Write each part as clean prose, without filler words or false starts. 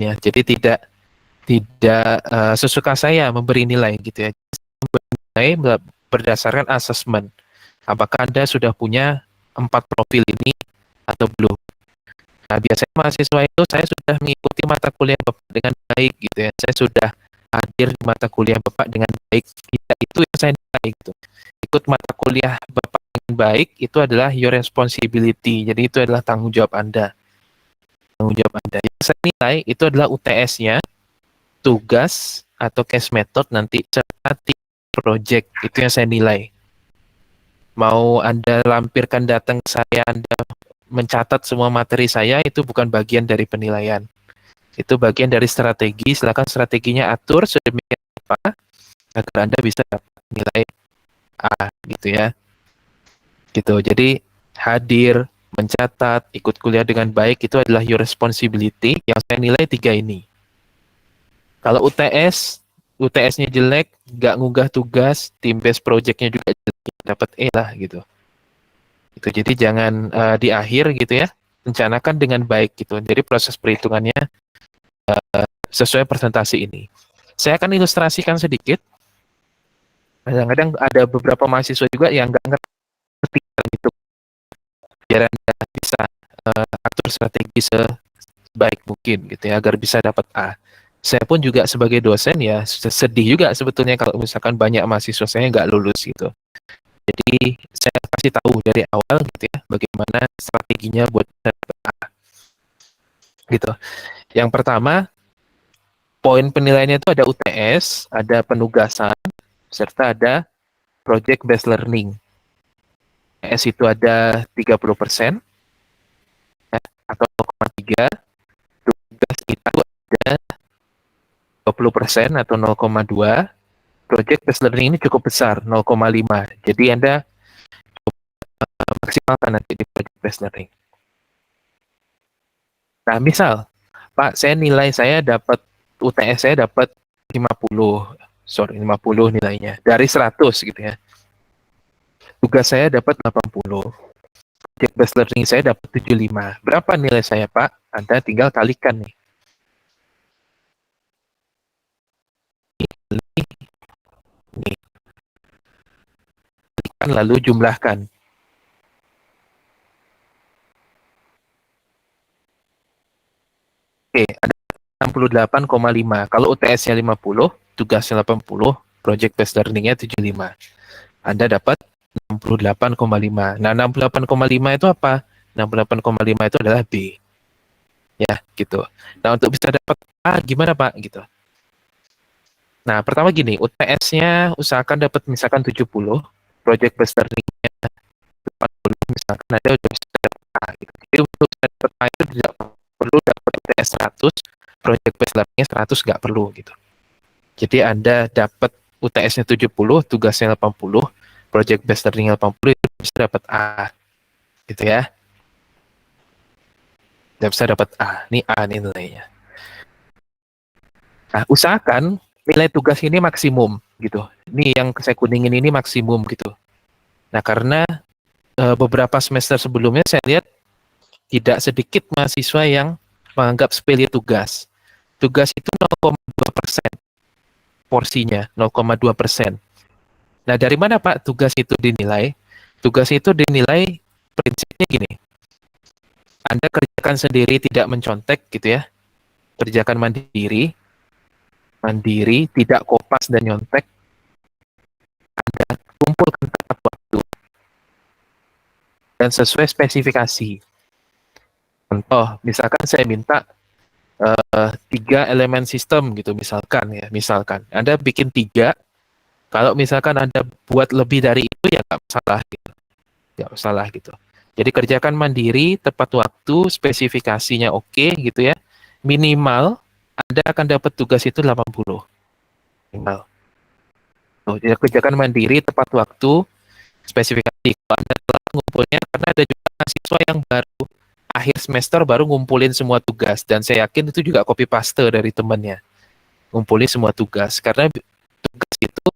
Ya, jadi tidak sesuka saya memberi nilai gitu ya. Nilai berdasarkan asesmen. Apakah Anda sudah punya 4 profil ini atau belum? Nah, biasanya mahasiswa itu saya sudah mengikuti mata kuliah Bapak dengan baik gitu ya. Saya sudah hadir di mata kuliah Bapak dengan baik. Tidak, itu yang saya nilai gitu. Ikut mata kuliah Bapak dengan baik itu adalah your responsibility. Jadi itu adalah tanggung jawab Anda. Tanggung jawab Anda. Yang saya nilai itu adalah UTS-nya, tugas atau case method nanti serta project. Itu yang saya nilai. Mau Anda lampirkan datang ke saya, Anda mencatat semua materi saya, itu bukan bagian dari penilaian. Itu bagian dari strategi. Silakan strateginya atur sedemikian rupa agar Anda bisa dapat nilai A gitu ya. Gitu. Jadi hadir, mencatat, ikut kuliah dengan baik itu adalah your responsibility. Yang saya nilai 3 ini. Kalau UTS-nya jelek, nggak ngunggah tugas, tim based project-nya juga jelek, dapat E lah gitu. Itu jadi jangan di akhir gitu ya, rencanakan dengan baik gitu. Jadi proses perhitungannya sesuai presentasi ini. Saya akan ilustrasikan sedikit. Kadang-kadang ada beberapa mahasiswa juga yang nggak ngerti gitu. Biar Anda bisa atur strategi sebaik mungkin gitu ya, agar bisa dapat A. Saya pun juga sebagai dosen ya sedih juga sebetulnya kalau misalkan banyak mahasiswa saya nggak lulus gitu. Jadi saya kasih tahu dari awal gitu ya, bagaimana strateginya buat dapat A gitu. Yang pertama, poin penilaiannya itu ada UTS, ada penugasan, serta ada project based learning. UTS itu ada 30% ya, atau 0,3, tugas itu ada 20% atau 0,2, project based learning ini cukup besar, 0,5. Jadi Anda maksimalkan nanti di project based learning. Nah, misal, Pak, saya dapat UTS saya dapat 50 nilainya dari 100 gitu ya. Tugas saya dapat 80. Project based learning saya dapat 75. Berapa nilai saya, Pak? Anda tinggal kalikan nih. Nih, kalikan lalu jumlahkan. Oke, ada 68,5. Kalau UTS-nya 50, tugasnya 80, project based learning-nya 75. Anda dapat 68,5. Nah, 68,5 itu apa? 68,5 itu adalah B. Ya, gitu. Nah, untuk bisa dapat A gimana, Pak? Gitu. Nah, pertama gini, UTS-nya usahakan dapat misalkan 70, project based learning-nya 80, misalkan ada udah bisa dapat A gitu. Jadi untuk bisa dapat A itu tidak perlu dapat UTS 100, project based learning-nya 100 nggak perlu gitu. Jadi Anda dapat UTS-nya 70, tugasnya 80, project based learning 80 itu bisa dapat A. Gitu ya. Tidak bisa dapat A. Ini A nih nilainya. Nah, usahakan nilai tugas ini maksimum gitu. Ini yang saya kuningin ini maksimum gitu. Nah, karena beberapa semester sebelumnya saya lihat tidak sedikit mahasiswa yang menganggap sepele tugas. Tugas itu 0,2% porsinya, 0,2%. Nah, dari mana Pak tugas itu dinilai? Tugas itu dinilai prinsipnya gini. Anda kerjakan sendiri tidak mencontek gitu ya. Kerjakan mandiri, tidak kopas dan nyontek. Anda kumpulkan tepat waktu dan sesuai spesifikasi. Contoh, misalkan saya minta 3 elemen sistem gitu misalkan ya, misalkan Anda bikin 3, kalau misalkan Anda buat lebih dari itu ya nggak masalah gitu, nggak masalah gitu. Jadi kerjakan mandiri, tepat waktu, spesifikasinya oke gitu ya, minimal Anda akan dapat tugas itu 80 minimal. Tuh, jadi kerjakan mandiri, tepat waktu, spesifikasi. Kalau Anda telah ngumpulnya, karena ada juga mahasiswa yang baru akhir semester baru ngumpulin semua tugas, dan saya yakin itu juga copy paste dari temannya, ngumpulin semua tugas. Karena tugas itu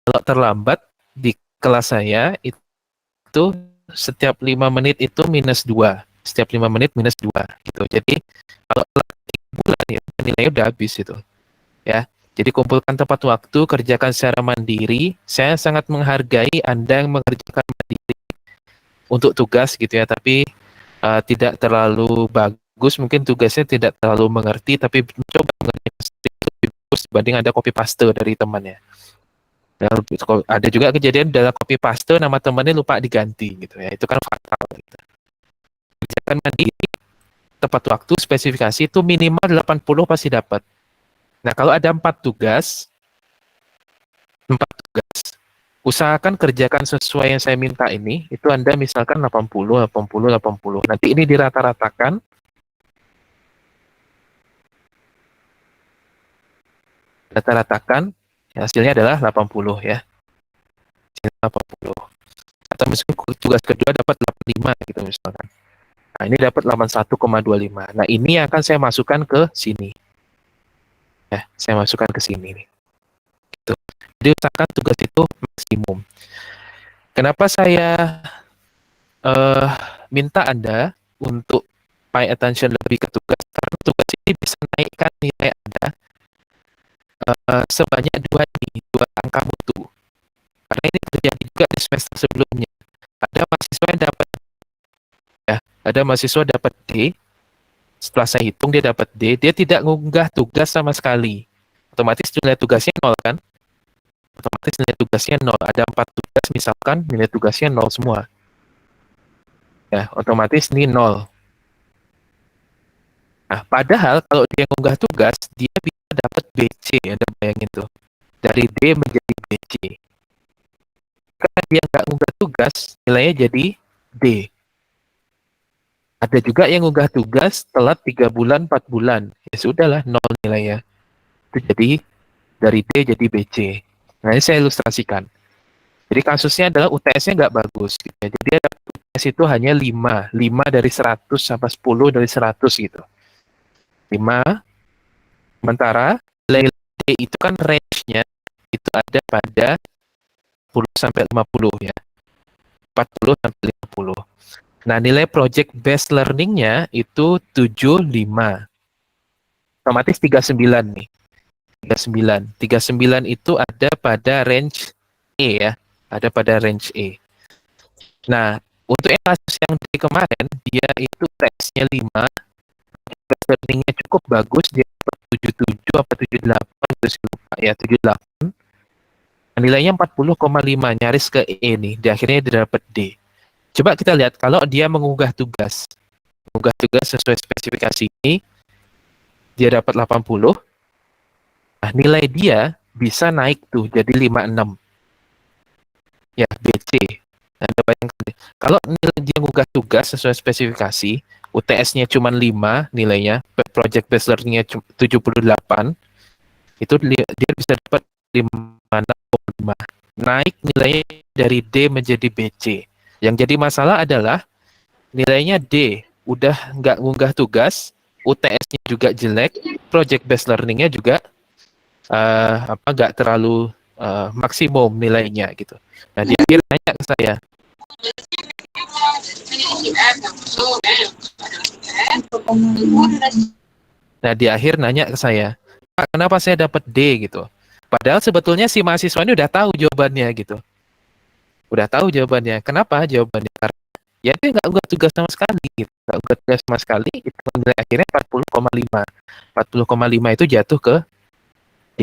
kalau terlambat di kelas saya itu setiap 5 menit itu -2, setiap 5 menit -2 gitu. Jadi kalau 3 bulan ya nilainya udah habis itu. Ya. Jadi kumpulkan tepat waktu, kerjakan secara mandiri. Saya sangat menghargai Anda yang mengerjakan mandiri untuk tugas gitu ya, tapi tidak terlalu bagus, mungkin tugasnya tidak terlalu mengerti, tapi mencoba mengerjakan itu lebih bagus dibanding Anda copy paste dari temannya. Ya, ada juga kejadian dalam copy paste nama temannya lupa diganti gitu ya, itu kan fatal gitu. Kerjakan mandiri, tepat waktu, spesifikasi itu minimal 80 pasti dapat. Nah, kalau ada 4 tugas, usahakan kerjakan sesuai yang saya minta ini, itu Anda misalkan 80, 80, 80. Nanti ini dirata-ratakan, hasilnya adalah 80 ya. Hasilnya 80. Atau misalkan tugas kedua dapat 85 gitu misalkan. Nah, ini dapat 81,25. Nah, ini akan saya masukkan ke sini. Ya, saya masukkan ke sini nih. Gitu. Jadi usahakan tugas itu maksimum. Kenapa saya minta Anda untuk pay attention lebih ke tugas? Karena tugas ini bisa naikkan nilai Anda sebanyak dua angka mutu. Karena ini terjadi juga di semester sebelumnya. Ada mahasiswa yang dapat ada mahasiswa dapat D. Setelah saya hitung dia dapat D, dia tidak mengunggah tugas sama sekali. Otomatis nilai tugasnya nol kan? Otomatis nilai tugasnya nol. Ada 4 tugas misalkan nilai tugasnya nol semua. Ya, otomatis ini nol. Nah, padahal kalau dia mengunggah tugas, dia bisa dapat BC, Anda bayangin tuh. Dari D menjadi BC. Karena dia nggak mengunggah tugas, nilainya jadi D. Ada juga yang mengunggah tugas telat 3 bulan, 4 bulan. Ya sudahlah, nol nilainya. Itu jadi dari D jadi BC. Nah, ini saya ilustrasikan. Jadi kasusnya adalah UTS-nya nggak bagus. Gitu ya. Jadi ada UTS itu hanya 5. 5 dari 100 sampai 10 dari 100 gitu. 5. Sementara nilai D itu kan range-nya itu ada pada 10 sampai 50 ya. 40 sampai 50. Nah, nilai project based learning-nya itu 75. Otomatis 39 nih. 39. 39 itu ada pada range E ya. Ada pada range E. Nah, untuk yang kasus yang dari kemarin, dia itu tesnya 5, learning-nya cukup bagus, dia dapat 77 atau 78, itu saya lupa ya, 78. Nilainya 40,5, nyaris ke E nih, di akhirnya dia dapat D. Coba kita lihat, kalau dia mengunggah tugas sesuai spesifikasi ini, dia dapat 80, nah nilai dia bisa naik tuh, jadi 56. Ya, BC. Nah, Anda bayangkan, kalau nilai dia mengunggah tugas sesuai spesifikasi, UTS-nya cuma 5 nilainya, project based learning-nya 78, itu dia bisa dapat 56,5. Naik nilainya dari D menjadi BC. Yang jadi masalah adalah nilainya D, udah nggak ngunggah tugas, UTS-nya juga jelek, project based learning-nya juga nggak terlalu maksimum nilainya gitu. Nah, dia akhir nanya ke saya. Nah, di akhir nanya ke saya, Pak, kenapa saya dapat D gitu? Padahal sebetulnya si mahasiswa ini udah tahu jawabannya gitu. Udah tahu jawabannya. Kenapa jawabannya? Karena ya dia nggak unggah tugas sama sekali. Gitu. Nggak unggah tugas sama sekali, itu nilai akhirnya 40,5. 40,5 itu jatuh ke D.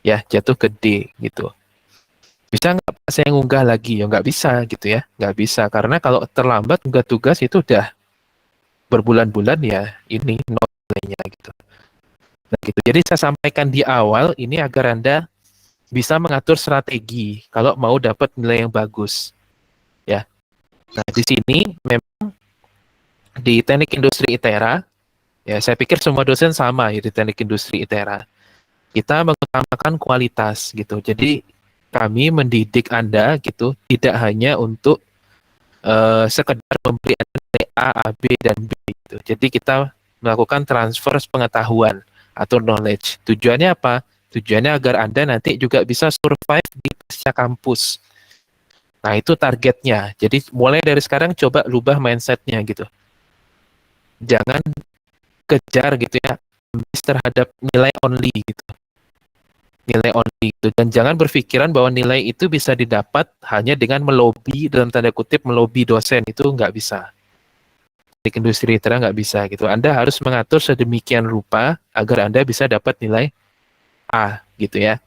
Ya, jatuh ke D gitu. Bisa nggak saya ngunggah lagi? Ya nggak bisa gitu ya. Nggak bisa. Karena kalau terlambat unggah tugas itu udah berbulan-bulan ya ini nol nilainya gitu. Nah, gitu. Jadi saya sampaikan di awal ini agar Anda bisa mengatur strategi kalau mau dapat nilai yang bagus. Ya. Nah, di sini memang di Teknik Industri ITERA, ya saya pikir semua dosen sama ya di Teknik Industri ITERA. Kita mengutamakan kualitas gitu. Jadi kami mendidik Anda gitu tidak hanya untuk sekedar memberi nilai A, B, dan B gitu. Jadi kita melakukan transfer pengetahuan atau knowledge. Tujuannya apa? Tujuannya agar Anda nanti juga bisa survive di pasca kampus. Nah, itu targetnya. Jadi mulai dari sekarang coba rubah mindsetnya gitu. Jangan kejar gitu ya, ambis terhadap nilai only gitu, nilai only gitu. Dan jangan berpikiran bahwa nilai itu bisa didapat hanya dengan melobi, dalam tanda kutip melobi dosen, itu nggak bisa. Teknik industri literal nggak bisa gitu. Anda harus mengatur sedemikian rupa agar Anda bisa dapat nilai A gitu ya.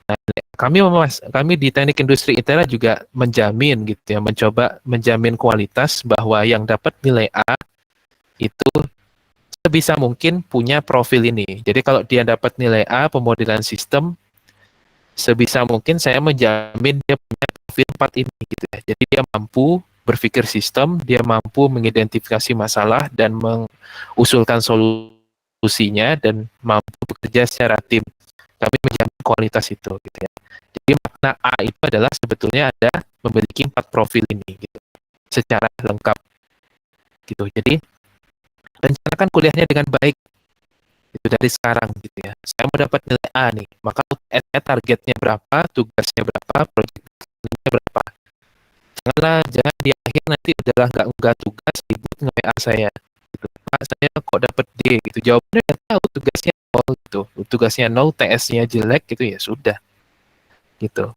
Nah, kami di teknik industri ITERA juga menjamin gitu ya, mencoba menjamin kualitas bahwa yang dapat nilai A itu sebisa mungkin punya profil ini. Jadi kalau dia dapat nilai A pemodelan sistem, sebisa mungkin saya menjamin dia punya profil 4 ini gitu ya. Jadi dia mampu berpikir sistem, dia mampu mengidentifikasi masalah dan mengusulkan solusinya dan mampu bekerja secara tim. Kami menjamin kualitas itu gitu ya. Jadi makna A itu adalah sebetulnya ada memiliki 4 profil ini gitu, secara lengkap gitu. Jadi rencanakan kuliahnya dengan baik itu dari sekarang gitu ya. Saya mau dapat nilai A nih, maka targetnya berapa, tugasnya berapa, proyeknya berapa. Jangan di akhir nanti udahlah nggak tugas, ribut nge-WA saya. Gitu. Pak, saya kok dapat D gitu. Jawabannya nggak tahu, tugasnya nol gitu. Tugasnya nol, TS-nya jelek gitu ya sudah gitu.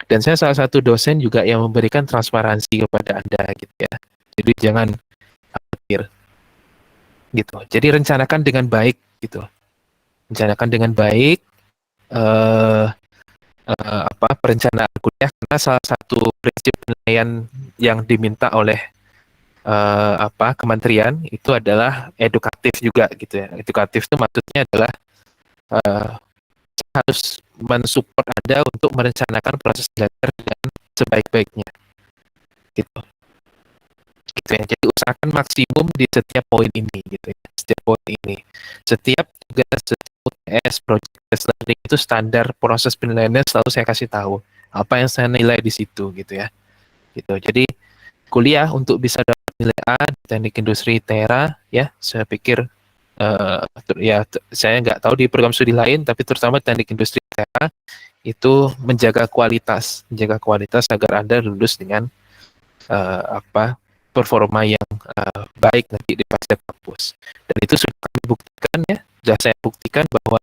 Dan saya salah satu dosen juga yang memberikan transparansi kepada Anda gitu ya. Jadi jangan khawatir gitu. Jadi rencanakan dengan baik gitu. Rencanakan dengan baik eh perencanaan kuliah, karena salah satu prinsip penilaian yang diminta oleh kementerian itu adalah edukatif juga gitu ya. Edukatif itu maksudnya adalah eh, harus mensupport Anda untuk merencanakan proses belajar dengan sebaik-baiknya gitu. Gitu ya. Jadi usahakan maksimum di setiap poin ini gitu ya. Setiap poin ini. Setiap tugas, setiap UTS, project based learning itu standar proses penilaiannya selalu saya kasih tahu. Apa yang saya nilai di situ gitu ya. Gitu. Jadi kuliah untuk bisa dapat nilai A di teknik industri ITERA ya, saya pikir saya nggak tahu di program studi lain, tapi terutama teknik industri ITERA itu menjaga kualitas agar Anda lulus dengan performa yang baik nanti di pasca kampus. Dan itu sudah kami buktikan ya, sudah saya buktikan bahwa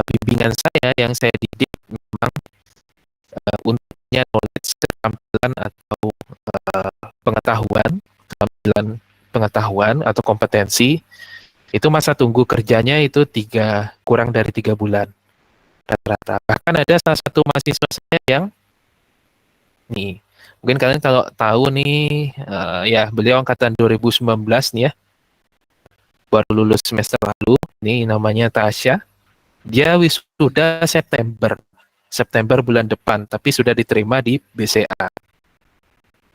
bimbingan saya yang saya didik memang untuknya knowledge, keterampilan atau pengetahuan, keterampilan pengetahuan atau kompetensi itu masa tunggu kerjanya itu kurang dari 3 bulan rata-rata. Bahkan ada salah satu mahasiswa saya yang nih, mungkin kalian kalau tahu nih, ya beliau angkatan 2019 nih ya, baru lulus semester lalu, nih namanya Tasya. Dia wisuda September bulan depan, tapi sudah diterima di BCA.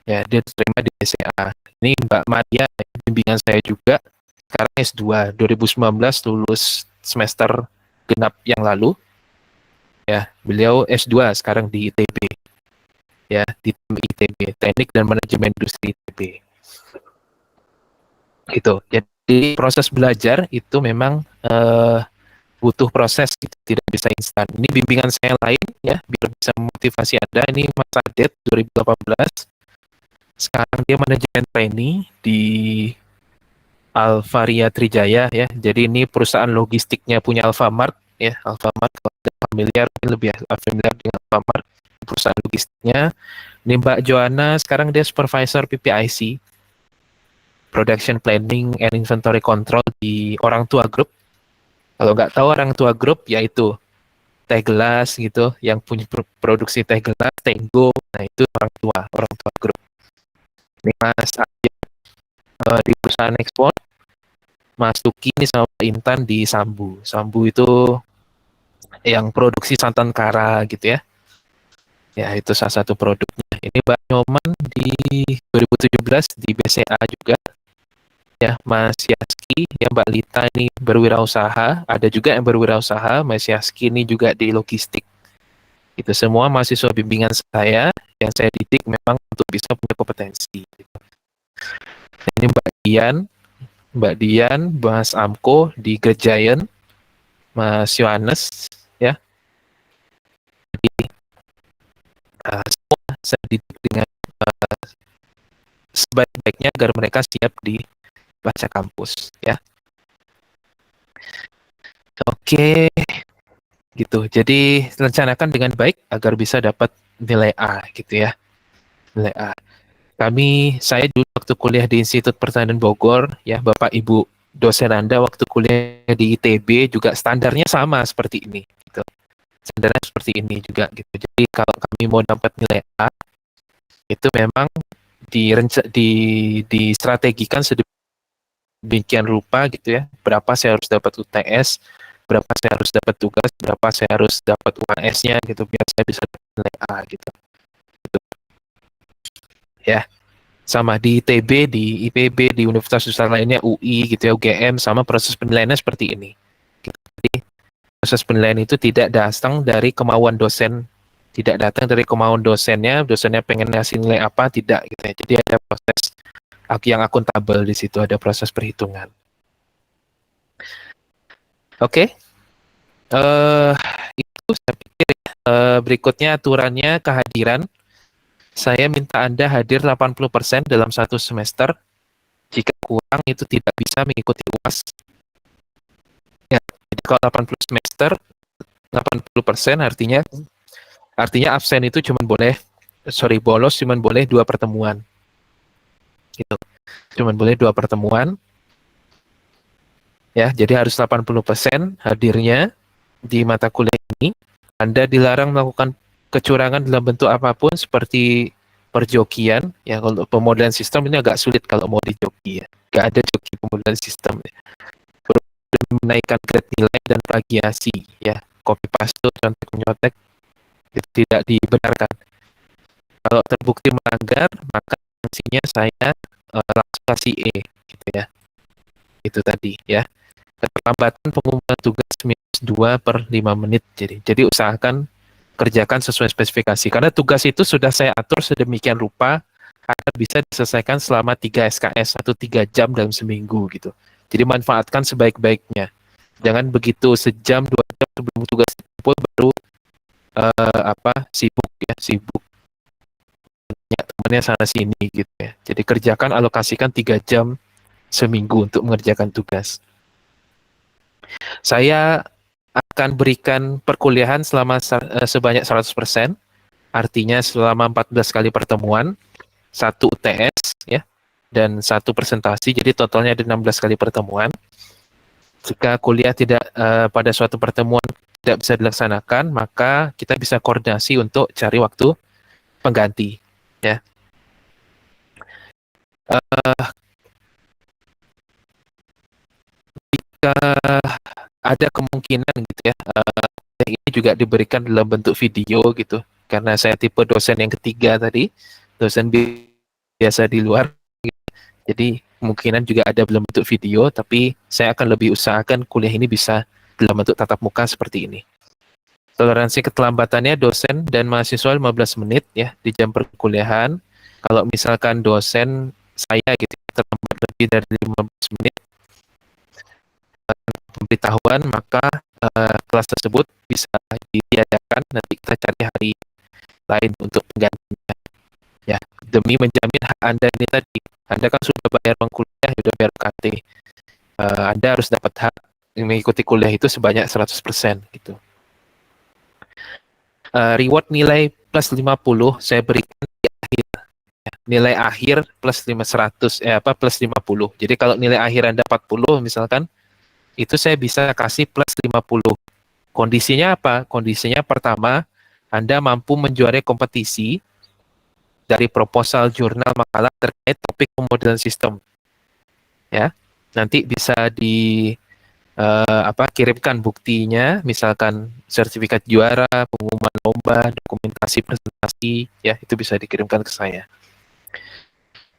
Ya, dia diterima di BCA. Ini Mbak Maria, bimbingan saya juga, sekarang S2, 2019 lulus semester genap yang lalu. Ya, beliau S2 sekarang di ITB. Ya, di ITB, Teknik dan Manajemen Industri ITB. Gitu. Jadi proses belajar itu memang butuh proses, gitu. Tidak bisa instan. Ini bimbingan saya lain ya, biar bisa memotivasi Anda. Ini Mas Adet 2018. Sekarang dia manajemen trainee di Alvaria Trijaya ya. Jadi ini perusahaan logistiknya punya Alfamart ya. Alfamart kalau familiar, lebih familiar dengan Alfamart, perusahaan logistiknya. Ini Mbak Joanna sekarang dia supervisor PPIC, Production Planning and Inventory Control di Orang Tua Group. Kalau nggak tahu Orang Tua Group, yaitu teh gelas gitu, yang punya produksi teh gelas, Tenggo, nah itu Orang Tua Group. Ini Mas di perusahaan ekspor, Mas Tuki ini sama Pak Intan di Sambu. Sambu itu yang produksi santan kara gitu ya. Ya, itu salah satu produknya. Ini Mbak Nyoman di 2017 di BCA juga. Ya, Mas Yaski, ya Mbak Lita ini berwirausaha. Ada juga yang berwirausaha, Mas Yaski ini juga di logistik. Itu semua mahasiswa bimbingan saya yang saya didik memang untuk bisa punya kompetensi. Ini Mbak Dian, Mas Amko di Great Giant, Mas Yohanes, ya. Jadi semua saya didik dengan sebaik-baiknya agar mereka siap di pasca kampus, ya. Oke, gitu. Jadi rencanakan dengan baik agar bisa dapat nilai A gitu ya. Nilai A. Saya dulu waktu kuliah di Institut Pertanian Bogor, ya Bapak Ibu dosen Anda waktu kuliah di ITB juga standarnya sama seperti ini. Gitu. Standarnya seperti ini juga gitu. Jadi kalau kami mau dapat nilai A, itu memang distrategikan sedemikian rupa gitu ya. Berapa saya harus dapat UTS, berapa saya harus dapat tugas, berapa saya harus dapat UAS-nya gitu biar saya bisa dapat nilai A gitu. Gitu. Ya. Sama di ITB, di IPB, di universitas lainnya, UI gitu ya, UGM, sama proses penilaiannya seperti ini. Jadi proses penilaian itu tidak datang dari kemauan dosen, tidak datang dari kemauan dosennya pengen ngasih nilai apa, tidak gitu ya. Jadi ada proses yang akuntabel di situ, ada proses perhitungan. Oke, itu saya pikir berikutnya aturannya kehadiran. Saya minta Anda hadir 80% dalam satu semester. Jika kurang itu tidak bisa mengikuti UAS. Ya, jadi kalau 80 semester, 80% artinya absen itu bolos cuma boleh 2 pertemuan. Gitu. Cuma boleh 2 pertemuan. Ya, jadi harus 80% hadirnya di mata kuliah ini. Anda dilarang melakukan kecurangan dalam bentuk apapun seperti perjokian. Ya, kalau pemodelan sistem ini agak sulit kalau mau dijoki ya. Gak ada joki pemodelan sistem. Ya. Menaikkan grade nilai dan plagiasi ya, copy paste, contek nyontek itu tidak dibenarkan. Kalau terbukti melanggar maka sanksinya saya langsung kasih E gitu ya. Itu tadi ya. Keterlambatan pengumuman tugas -2/5 menit. Jadi usahakan kerjakan sesuai spesifikasi karena tugas itu sudah saya atur sedemikian rupa agar bisa diselesaikan selama 3 SKS atau 3 jam dalam seminggu gitu. Jadi manfaatkan sebaik-baiknya. Jangan begitu sejam 2 jam sebelum tugas kumpul baru sibuk ya, temannya sana sini gitu ya. Jadi kerjakan alokasikan 3 jam seminggu untuk mengerjakan tugas. Saya akan berikan perkuliahan selama sebanyak 100%, artinya selama 14 kali pertemuan, 1 UTS ya, dan 1 presentasi, jadi totalnya ada 16 kali pertemuan. Jika kuliah tidak pada suatu pertemuan tidak bisa dilaksanakan, maka kita bisa koordinasi untuk cari waktu pengganti. Ya, jika ada kemungkinan gitu ya, ini juga diberikan dalam bentuk video gitu, karena saya tipe dosen yang ketiga tadi, dosen biasa di luar, jadi kemungkinan juga ada dalam bentuk video, tapi saya akan lebih usahakan kuliah ini bisa dalam bentuk tatap muka seperti ini. Toleransi keterlambatannya dosen dan mahasiswa 15 menit ya di jam perkuliahan. Kalau misalkan dosen saya gitu terlambat lebih dari 15 menit pemberitahuan, maka kelas tersebut bisa ditiadakan, nanti kita cari hari lain untuk penggantinya. Ya, demi menjamin hak Anda ini tadi. Anda kan sudah bayar uang kuliah, sudah bayar UKT. Anda harus dapat hak mengikuti kuliah itu sebanyak 100% gitu. Reward nilai plus 50 saya berikan di akhir. Nilai akhir plus 50. Jadi kalau nilai akhir Anda 40 misalkan, itu saya bisa kasih plus 50. Kondisinya apa? Kondisinya pertama, Anda mampu menjuarai kompetisi dari proposal jurnal makalah terkait topik pemodelan sistem. Ya. Nanti bisa kirimkan buktinya, misalkan sertifikat juara, pengumuman lomba, dokumentasi presentasi, ya itu bisa dikirimkan ke saya.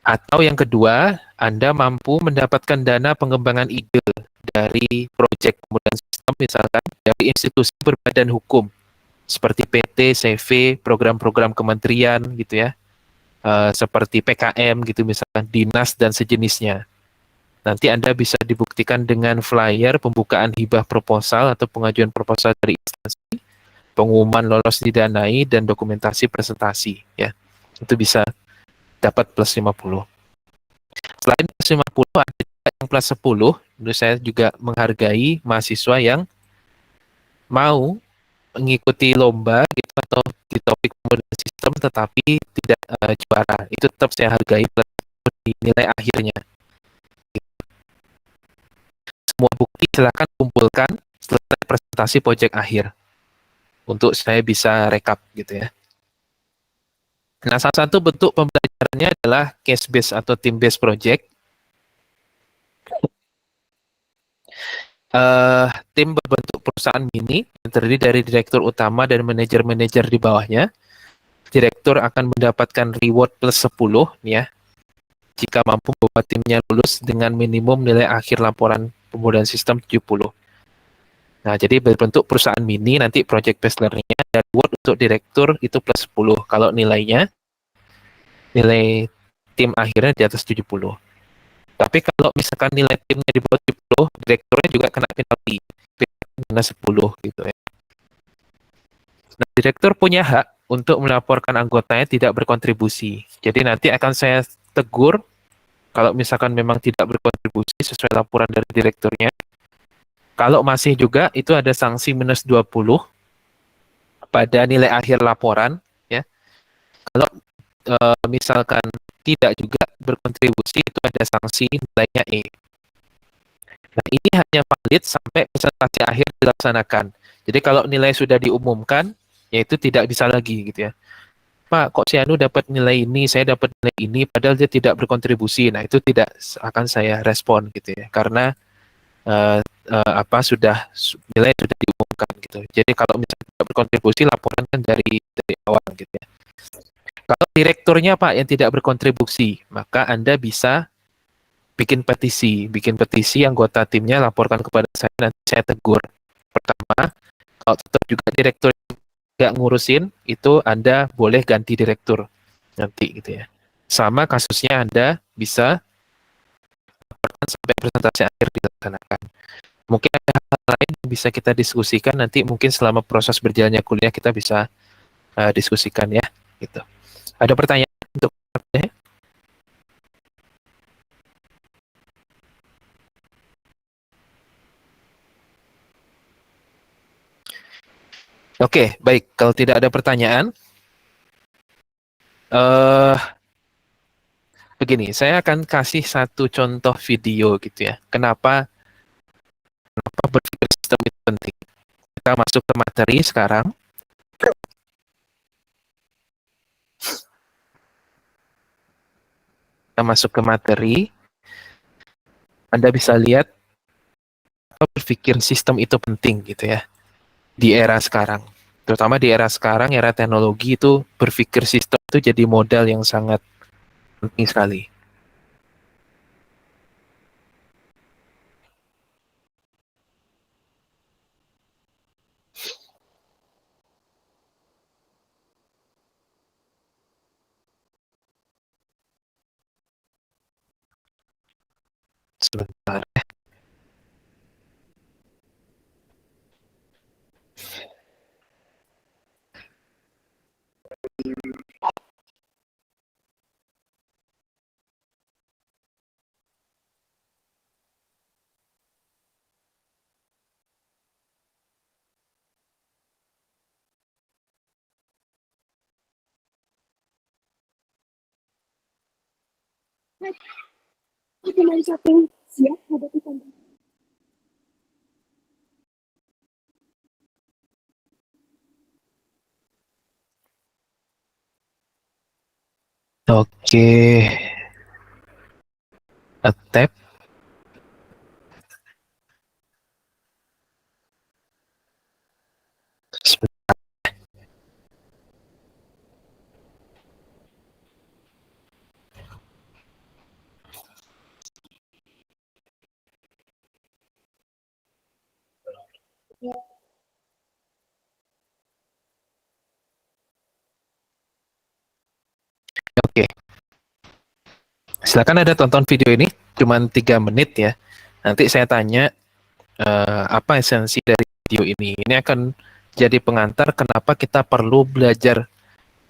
Atau yang kedua, Anda mampu mendapatkan dana pengembangan ide dari proyek pemodelan sistem, misalkan dari institusi berbadan hukum seperti PT, CV, program-program kementerian gitu ya, seperti PKM gitu misalkan, dinas dan sejenisnya. Nanti Anda bisa dibuktikan dengan flyer pembukaan hibah proposal atau pengajuan proposal dari instansi, pengumuman lolos didanai, dan dokumentasi presentasi. Ya, itu bisa dapat plus 50. Selain plus 50, ada yang plus 10. Menurut saya juga menghargai mahasiswa yang mau mengikuti lomba gitu atau di topik pembuatan sistem tetapi tidak juara, itu tetap saya hargai di nilai akhirnya. Semua bukti silakan kumpulkan setelah presentasi proyek akhir untuk saya bisa rekap gitu ya. Nah, salah satu bentuk pembelajarannya adalah case based atau team based project. uh, Tim berbentuk perusahaan mini yang terdiri dari direktur utama dan manajer-manajer di bawahnya. Direktur akan mendapatkan reward plus 10 nih ya, jika mampu membuat timnya lulus dengan minimum nilai akhir laporan pembuatan sistem 70. Nah, jadi berbentuk perusahaan mini, nanti project based learning-nya, dan reward untuk direktur itu plus 10. Kalau nilainya, nilai tim akhirnya di atas 70. Tapi kalau misalkan nilai timnya di bawah 70, direkturnya juga kena penalti. Minus 10 gitu ya. Nah, direktur punya hak untuk melaporkan anggotanya tidak berkontribusi. Jadi nanti akan saya tegur kalau misalkan memang tidak berkontribusi sesuai laporan dari direkturnya. Kalau masih juga, itu ada sanksi minus 20 pada nilai akhir laporan. Ya. Kalau misalkan tidak juga berkontribusi, itu ada sanksi nilainya E. Nah, ini hanya valid sampai presentasi akhir dilaksanakan. Jadi kalau nilai sudah diumumkan, ya itu tidak bisa lagi gitu ya. Pak, kok si Anu dapat nilai ini, saya dapat nilai ini, padahal dia tidak berkontribusi. Nah, itu tidak akan saya respon gitu ya, karena nilai sudah diumumkan gitu. Jadi kalau misalnya tidak berkontribusi, laporan kan dari awal gitu ya. Kalau direkturnya Pak yang tidak berkontribusi, maka Anda bisa bikin petisi anggota timnya laporkan kepada saya, nanti saya tegur. Pertama, kalau tetap juga direktur nggak ngurusin, itu Anda boleh ganti direktur nanti gitu ya. Sama kasusnya Anda bisa laporkan sampai presentasi akhir dilaksanakan. Mungkin ada hal lain yang bisa kita diskusikan nanti, mungkin selama proses berjalannya kuliah kita bisa diskusikan ya gitu. Ada pertanyaan untuk saya? Oke, baik. Kalau tidak ada pertanyaan, begini, saya akan kasih satu contoh video gitu ya. Kenapa berpikir sistem itu penting? Kita masuk ke materi sekarang. Kita masuk ke materi. Anda bisa lihat berpikir sistem itu penting gitu ya. Di era sekarang. Terutama di era sekarang, era teknologi, itu berpikir sistem itu jadi modal yang sangat penting sekali. Sebentar. Siap hadapi tantangan. Oke. Tap. Oke. Silakan Anda tonton video ini, cuma 3 menit ya. Nanti saya tanya apa esensi dari video ini. Ini akan jadi pengantar kenapa kita perlu belajar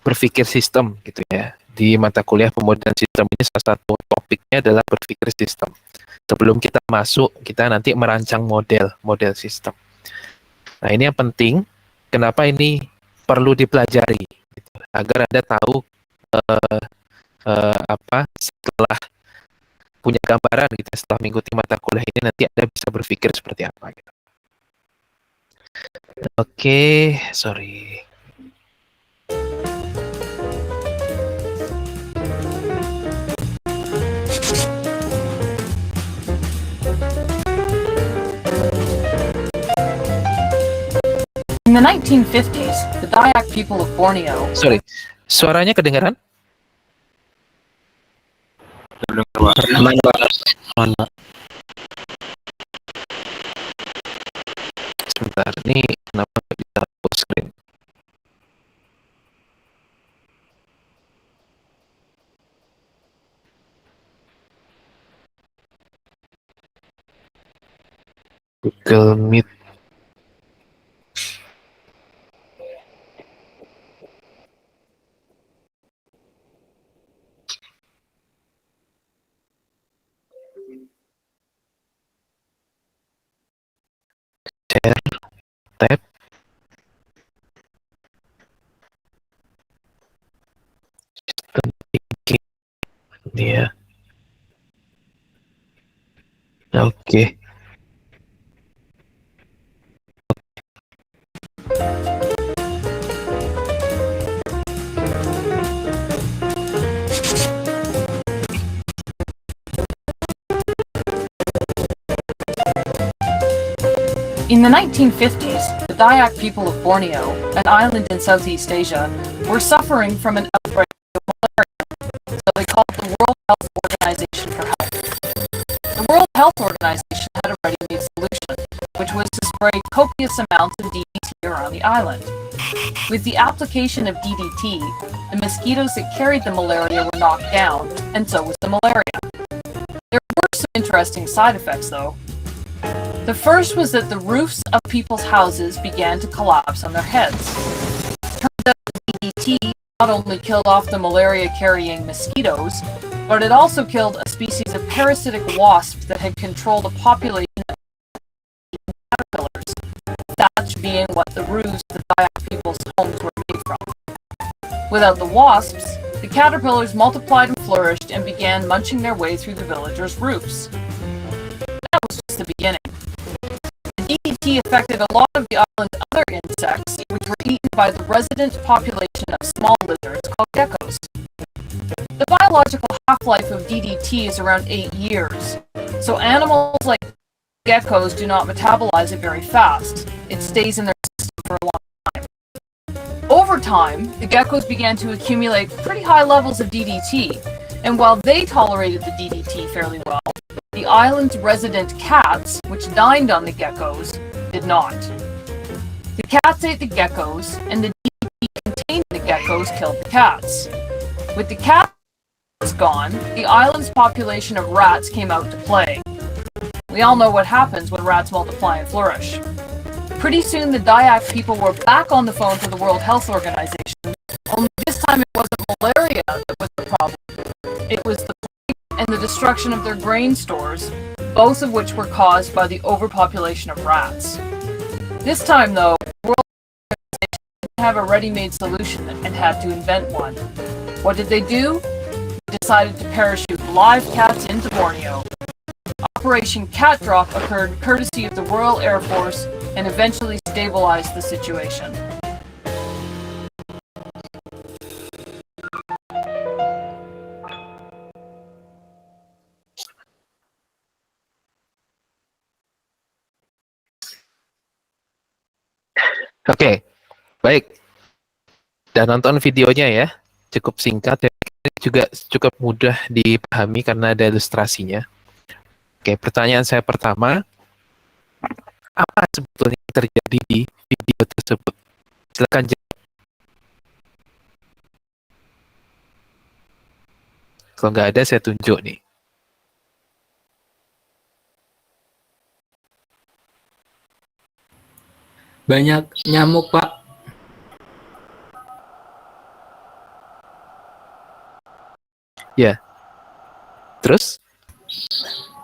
berpikir sistem gitu ya. Di mata kuliah pemodelan sistem ini salah satu topiknya adalah berpikir sistem. Sebelum kita masuk, kita nanti merancang model sistem. Nah, ini yang penting. Kenapa ini perlu dipelajari gitu, agar Anda tahu apa setelah punya gambaran gitu setelah mengikuti mata kuliah ini nanti Anda bisa berpikir seperti apa gitu. Oke, sorry. In the 1950s, the Dayak people of Borneo. Sorry, suaranya kedengaran? Aman, Pak. Aman, Pak. Sebentar, ini kenapa nggak bisa full screen? Google Meet. Share, tab. System thinking. Ini ya. Oke. In the 1950s, the Dayak people of Borneo, an island in Southeast Asia, were suffering from an outbreak of malaria, so they called the World Health Organization for help. The World Health Organization had a ready-made solution, which was to spray copious amounts of DDT around the island. With the application of DDT, the mosquitoes that carried the malaria were knocked down, and so was the malaria. There were some interesting side effects, though. The first was that the roofs of people's houses began to collapse on their heads. Turns out the DDT not only killed off the malaria-carrying mosquitoes, but it also killed a species of parasitic wasp that had controlled a population of caterpillars, thatch being what the roofs of the Dayak people's homes were made from. Without the wasps, the caterpillars multiplied and flourished and began munching their way through the villagers' roofs. That was just the beginning. The DDT affected a lot of the island's other insects, which were eaten by the resident population of small lizards called geckos. The biological half-life of DDT is around 8 years, so animals like geckos do not metabolize it very fast. It stays in their system for a long time. Over time, the geckos began to accumulate pretty high levels of DDT, and while they tolerated the DDT fairly well, the island's resident cats, which dined on the geckos, did not. The cats ate the geckos, and the DDT contained in the geckos killed the cats. With the cats gone, the island's population of rats came out to play. We all know what happens when rats multiply and flourish. Pretty soon the Dayak people were back on the phone to the World Health Organization, only this time it wasn't malaria that was the problem. It was the plague and the destruction of their grain stores, both of which were caused by the overpopulation of rats. This time, though, the World Health Organization didn't have a ready-made solution and had to invent one. What did they do? They decided to parachute live cats into Borneo. Operation Cat Drop occurred courtesy of the Royal Air Force and eventually stabilized the situation. Oke, baik. Dan nonton videonya ya, cukup singkat dan juga cukup mudah dipahami karena ada ilustrasinya. Oke, pertanyaan saya pertama, apa sebetulnya yang terjadi di video tersebut? Silakan jawab. Kalau nggak ada, saya tunjuk nih. Banyak nyamuk, Pak. Ya. Terus?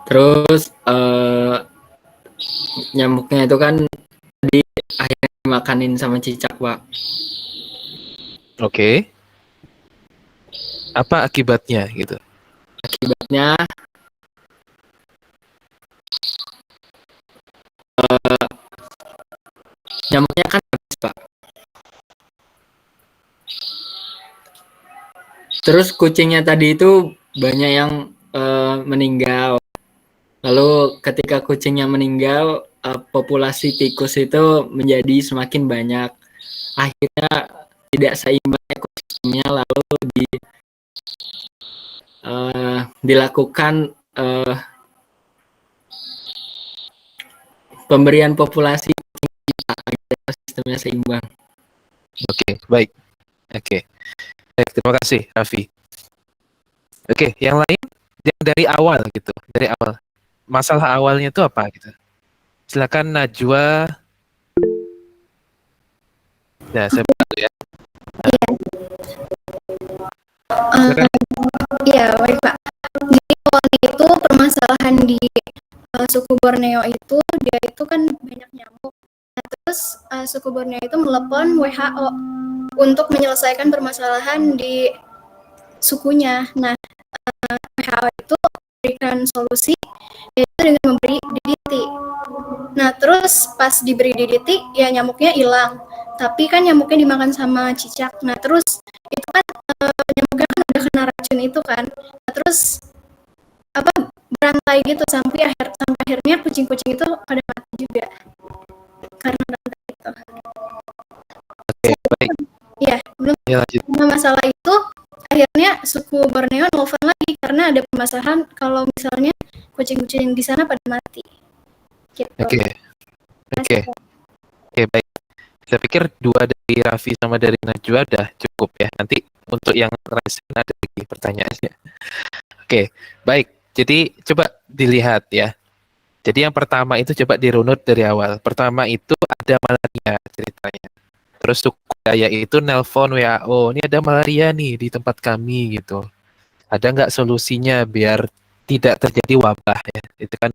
Terus nyamuknya itu kan di akhirnya dimakanin sama cicak, Pak. Oke. Apa akibatnya gitu? Akibatnya nyamuknya kan habis, Pak. Terus kucingnya tadi itu banyak yang meninggal. Lalu ketika kucingnya meninggal, populasi tikus itu menjadi semakin banyak. Akhirnya tidak seimbang ekosistemnya, lalu dilakukan pemberian populasi agar ekosistemnya seimbang. Oke, baik. Oke. Baik, terima kasih Raffi. Oke, yang lain yang dari awal gitu, dari awal. Masalah awalnya itu apa gitu? Silakan Najwa. Nah, saya bantu ya. Silakan. Iya, baik Pak. Jadi awalnya itu permasalahan di suku Borneo itu, dia itu kan banyak nyamuk. Nah, terus suku Borneo itu melepon WHO untuk menyelesaikan permasalahan di sukunya. Nah, WHO itu memberikan solusi yaitu dengan memberi DDT. Nah, terus pas diberi DDT, ya nyamuknya hilang. Tapi kan nyamuknya dimakan sama cicak. Nah, terus itu kan nyamuknya kan udah kena racun itu kan. Nah, terus apa berantai gitu sampai akhirnya kucing-kucing itu pada mati juga karena berantai itu. Oke, baik. Iya, belum Ya, lanjut. masalah itu akhirnya suku Borneo nelfon lagi karena ada permasalahan kalau misalnya kucing-kucing di sana pada mati. Gitu. Oke. Oke. Oke, baik. Saya pikir dua dari Raffi sama dari Najwa udah cukup ya. Nanti untuk yang lain ada lagi pertanyaannya. Oke, baik. Jadi coba dilihat ya. Jadi yang pertama itu coba dirunut dari awal. Pertama itu ada malaria ceritanya. Terus suku Dayak itu nelpon WHO, ini ada malaria nih di tempat kami gitu. Ada nggak solusinya biar tidak terjadi wabah ya? Itu kan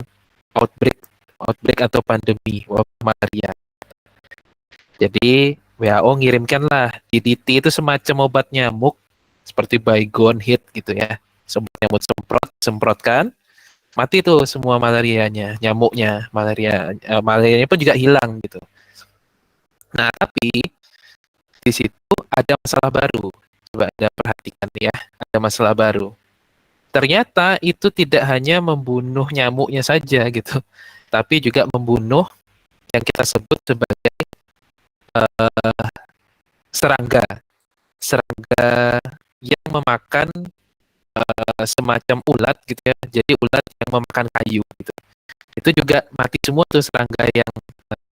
outbreak, outbreak atau pandemi wabah malaria. Jadi WHO ngirimkanlah DDT itu semacam obat nyamuk seperti Baygon Hit gitu ya. Semut nyamuk semprotkan, mati tuh semua malarianya, nyamuknya, malarianya pun juga hilang gitu. Nah, tapi di situ ada masalah baru. Coba Anda perhatikan ya, ada masalah baru. Ternyata itu tidak hanya membunuh nyamuknya saja gitu, tapi juga membunuh yang kita sebut sebagai serangga. Serangga yang memakan semacam ulat gitu ya. Jadi ulat yang memakan kayu gitu. Itu juga mati semua tuh serangga yang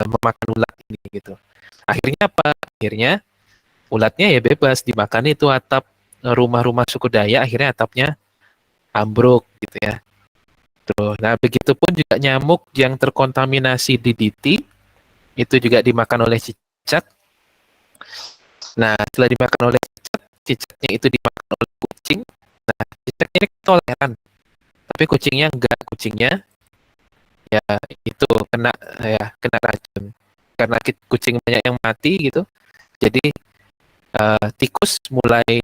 memakan ulat ini gitu. Akhirnya apa? Akhirnya ulatnya ya bebas dimakan itu atap rumah-rumah suku Dayak, akhirnya atapnya ambruk gitu ya. Tuh, nah begitupun juga nyamuk yang terkontaminasi DDT itu juga dimakan oleh cicak. Nah, setelah dimakan oleh cicak, cicaknya itu dimakan oleh kucing. Nah, cicaknya ini toleran, tapi kucingnya enggak. Kucingnya ya itu kena racun. Karena kucing banyak yang mati gitu. Jadi tikus mulai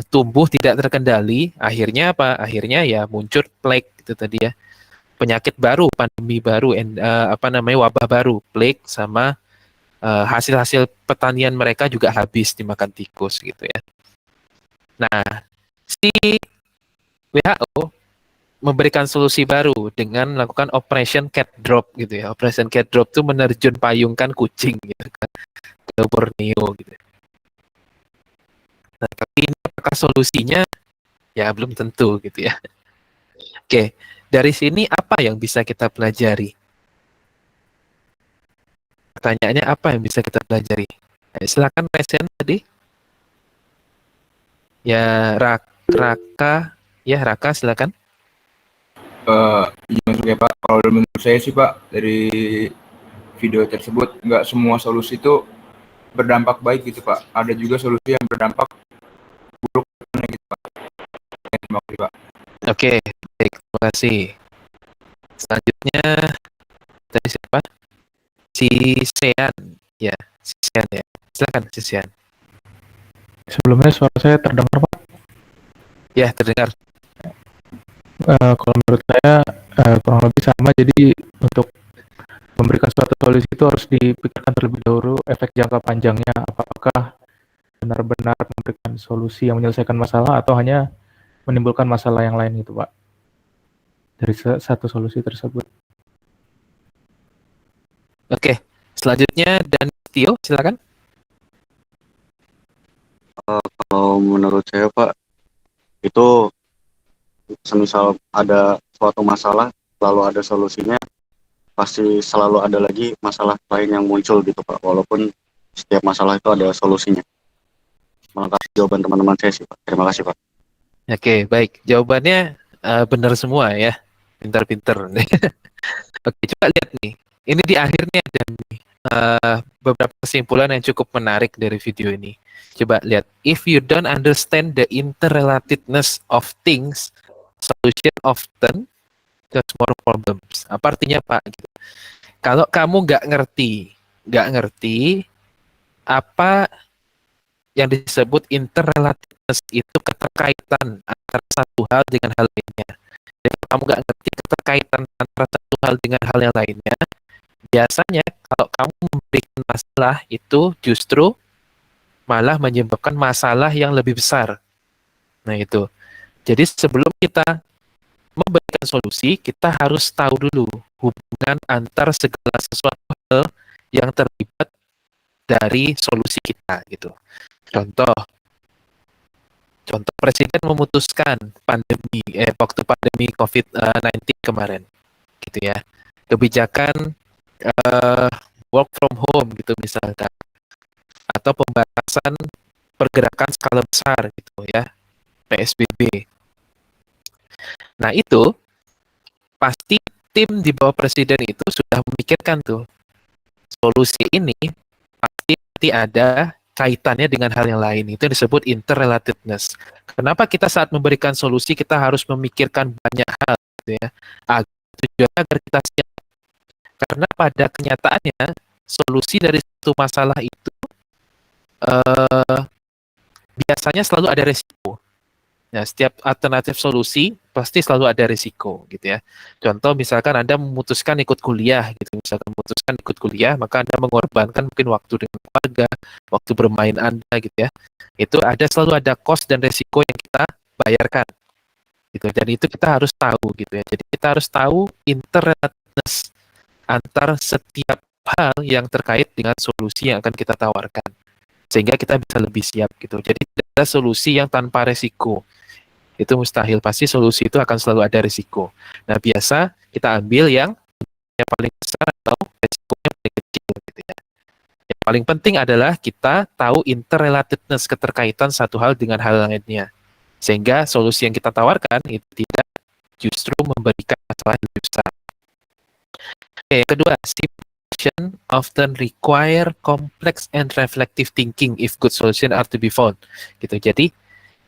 tumbuh tidak terkendali, akhirnya apa? Akhirnya ya muncul plague itu tadi ya, penyakit baru, pandemi baru, wabah baru, plague sama hasil-hasil pertanian mereka juga habis dimakan tikus gitu ya. Nah, si WHO memberikan solusi baru dengan melakukan Operation Cat Drop gitu ya. Operation Cat Drop itu menerjun payungkan kucing gitu kan ke Borneo gitu. Nah, tapi ini apakah solusinya? Ya, belum tentu gitu ya. Oke, dari sini apa yang bisa kita pelajari? Pertanyaannya apa yang bisa kita pelajari? Silakan Resen tadi. Ya, Raka silakan. Iya masuk ya Pak. Kalau menurut saya sih Pak, dari video tersebut nggak semua solusi itu berdampak baik gitu Pak. Ada juga solusi yang berdampak buruk gitu Pak. Terima kasih Pak. Oke, baik, terima kasih. Selanjutnya dari siapa? Si Sean, ya, si Sean ya. Silakan si Sean. Sebelumnya suara saya terdengar, Pak. Ya, terdengar. Kalau menurut saya kurang lebih sama. Jadi untuk memberikan suatu solusi itu harus dipikirkan terlebih dahulu efek jangka panjangnya. Apakah benar-benar memberikan solusi yang menyelesaikan masalah atau hanya menimbulkan masalah yang lain gitu, Pak. Dari satu solusi tersebut. Oke, selanjutnya dan Tio, silakan. Kalau menurut saya Pak, itu semisal ada suatu masalah, lalu ada solusinya, pasti selalu ada lagi masalah lain yang muncul gitu Pak, walaupun setiap masalah itu ada solusinya. Melengkapi jawaban teman-teman saya sih Pak. Terima kasih Pak. Oke, baik. Jawabannya benar semua ya. Pintar-pintar. Oke, coba lihat nih. Ini di akhirnya ada nih, beberapa kesimpulan yang cukup menarik dari video ini. Coba lihat. If you don't understand the interrelatedness of things, solution often cause more problems. Apa artinya Pak? Gitu. Kalau kamu nggak ngerti apa yang disebut interrelatedness itu keterkaitan antara satu hal dengan hal lainnya. Jadi kamu nggak ngerti keterkaitan antara satu hal dengan hal yang lainnya, biasanya kalau kamu memberikan masalah itu justru malah menyebabkan masalah yang lebih besar. Nah itu. Jadi sebelum kita memberikan solusi, kita harus tahu dulu hubungan antar segala sesuatu hal yang terlibat dari solusi kita gitu. Contoh presiden memutuskan waktu pandemi COVID-19 kemarin, gitu ya. Kebijakan work from home gitu misalkan, atau pembatasan pergerakan skala besar gitu ya, PSBB. Nah itu pasti tim di bawah presiden itu sudah memikirkan tuh solusi ini pasti ada kaitannya dengan hal yang lain. Itu disebut interrelatedness. Kenapa kita saat memberikan solusi kita harus memikirkan banyak hal gitu ya, tujuannya agar kita siap. Karena pada kenyataannya solusi dari satu masalah itu biasanya selalu ada resiko. Nah, setiap alternatif solusi pasti selalu ada risiko gitu ya. Contoh misalkan Anda memutuskan ikut kuliah gitu, maka Anda mengorbankan mungkin waktu dengan keluarga, waktu bermain Anda gitu ya. Itu selalu ada cost dan risiko yang kita bayarkan. Gitu. Dan itu kita harus tahu gitu ya. Jadi kita harus tahu interrelatedness antar setiap hal yang terkait dengan solusi yang akan kita tawarkan. Sehingga kita bisa lebih siap gitu. Jadi tidak ada solusi yang tanpa risiko. Itu mustahil, pasti solusi itu akan selalu ada risiko. Nah, biasa kita ambil yang paling besar atau risikonya paling kecil gitu ya. Yang paling penting adalah kita tahu interrelatedness, keterkaitan satu hal dengan hal lainnya. Sehingga solusi yang kita tawarkan itu tidak justru memberikan masalah yang lebih besar. Oke, yang kedua, solution often require complex and reflective thinking if good solution are to be found. Gitu. Jadi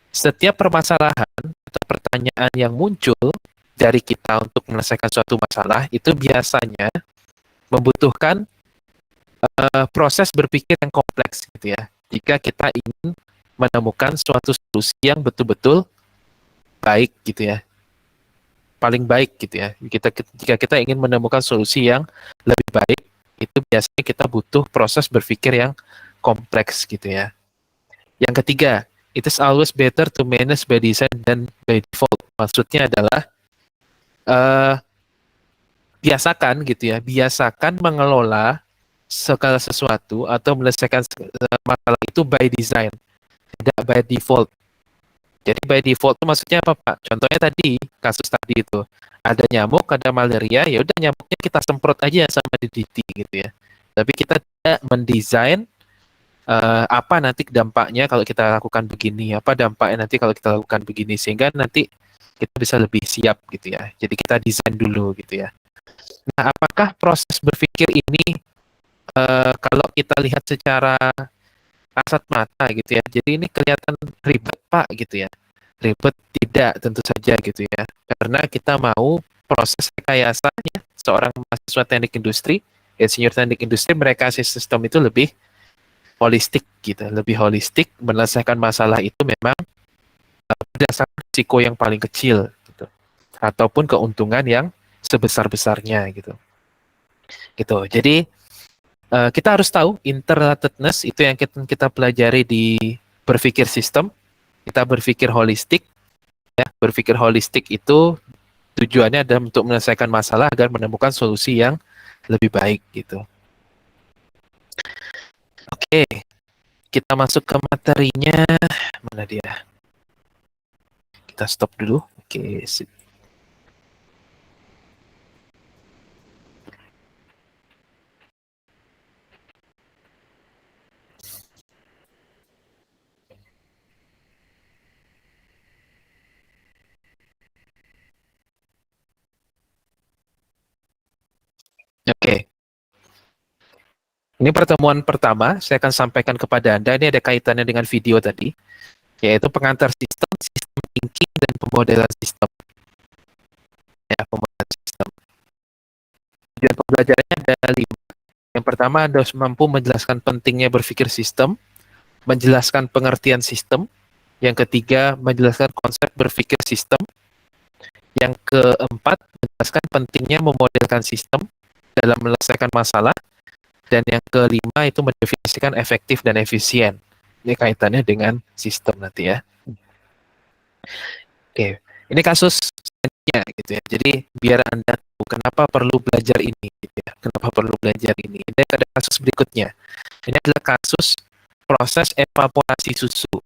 setiap permasalahan atau pertanyaan yang muncul dari kita untuk menyelesaikan suatu masalah itu biasanya membutuhkan proses berpikir yang kompleks gitu ya. Jika kita ingin menemukan suatu solusi yang betul-betul baik gitu ya, paling baik gitu ya. Jika kita ingin menemukan solusi yang lebih baik, itu biasanya kita butuh proses berpikir yang kompleks gitu ya. Yang ketiga, it is always better to manage by design than by default. Maksudnya adalah biasakan mengelola segala sesuatu atau menyelesaikan masalah itu by design, tidak by default. Jadi by default itu maksudnya apa Pak? Contohnya tadi, kasus tadi itu, ada nyamuk, ada malaria, ya udah nyamuknya kita semprot aja sama DDT gitu ya. Tapi kita tidak mendesain apa nanti dampaknya kalau kita lakukan begini, apa dampaknya nanti kalau kita lakukan begini, sehingga nanti kita bisa lebih siap gitu ya. Jadi kita desain dulu gitu ya. Nah, apakah proses berpikir ini kalau kita lihat secara kasat mata gitu ya, jadi ini kelihatan ribet Pak gitu ya. Ribet tidak, tentu saja gitu ya. Karena kita mau proses rekayasanya seorang mahasiswa teknik industri insinyur teknik industri mereka sistem itu lebih holistik gitu, lebih holistik menyelesaikan masalah itu memang berdasarkan risiko yang paling kecil gitu, ataupun keuntungan yang sebesar-besarnya gitu. Gitu. Jadi kita harus tahu interrelatedness itu yang kita pelajari di berpikir sistem. Kita berpikir holistik, ya. Berpikir holistik itu tujuannya adalah untuk menyelesaikan masalah agar menemukan solusi yang lebih baik gitu. Oke, kita masuk ke materinya. Mana dia? Kita stop dulu. Oke, sip. Oke. Ini pertemuan pertama, saya akan sampaikan kepada Anda, ini ada kaitannya dengan video tadi, yaitu pengantar sistem, sistem thinking, dan pemodelan sistem. Ya, pemodelan sistem. Tujuan pembelajarannya ada 5. Yang pertama, Anda harus mampu menjelaskan pentingnya berpikir sistem, menjelaskan pengertian sistem. Yang ketiga, menjelaskan konsep berpikir sistem. Yang keempat, menjelaskan pentingnya memodelkan sistem dalam menyelesaikan masalah. Dan yang kelima itu mendefinisikan efektif dan efisien. Ini kaitannya dengan sistem nanti ya. Oke, ini kasus selanjutnya gitu ya. Jadi biar Anda tahu kenapa perlu belajar ini gitu ya. Kenapa perlu belajar ini. Ini ada kasus berikutnya. Ini adalah kasus proses evaporasi susu.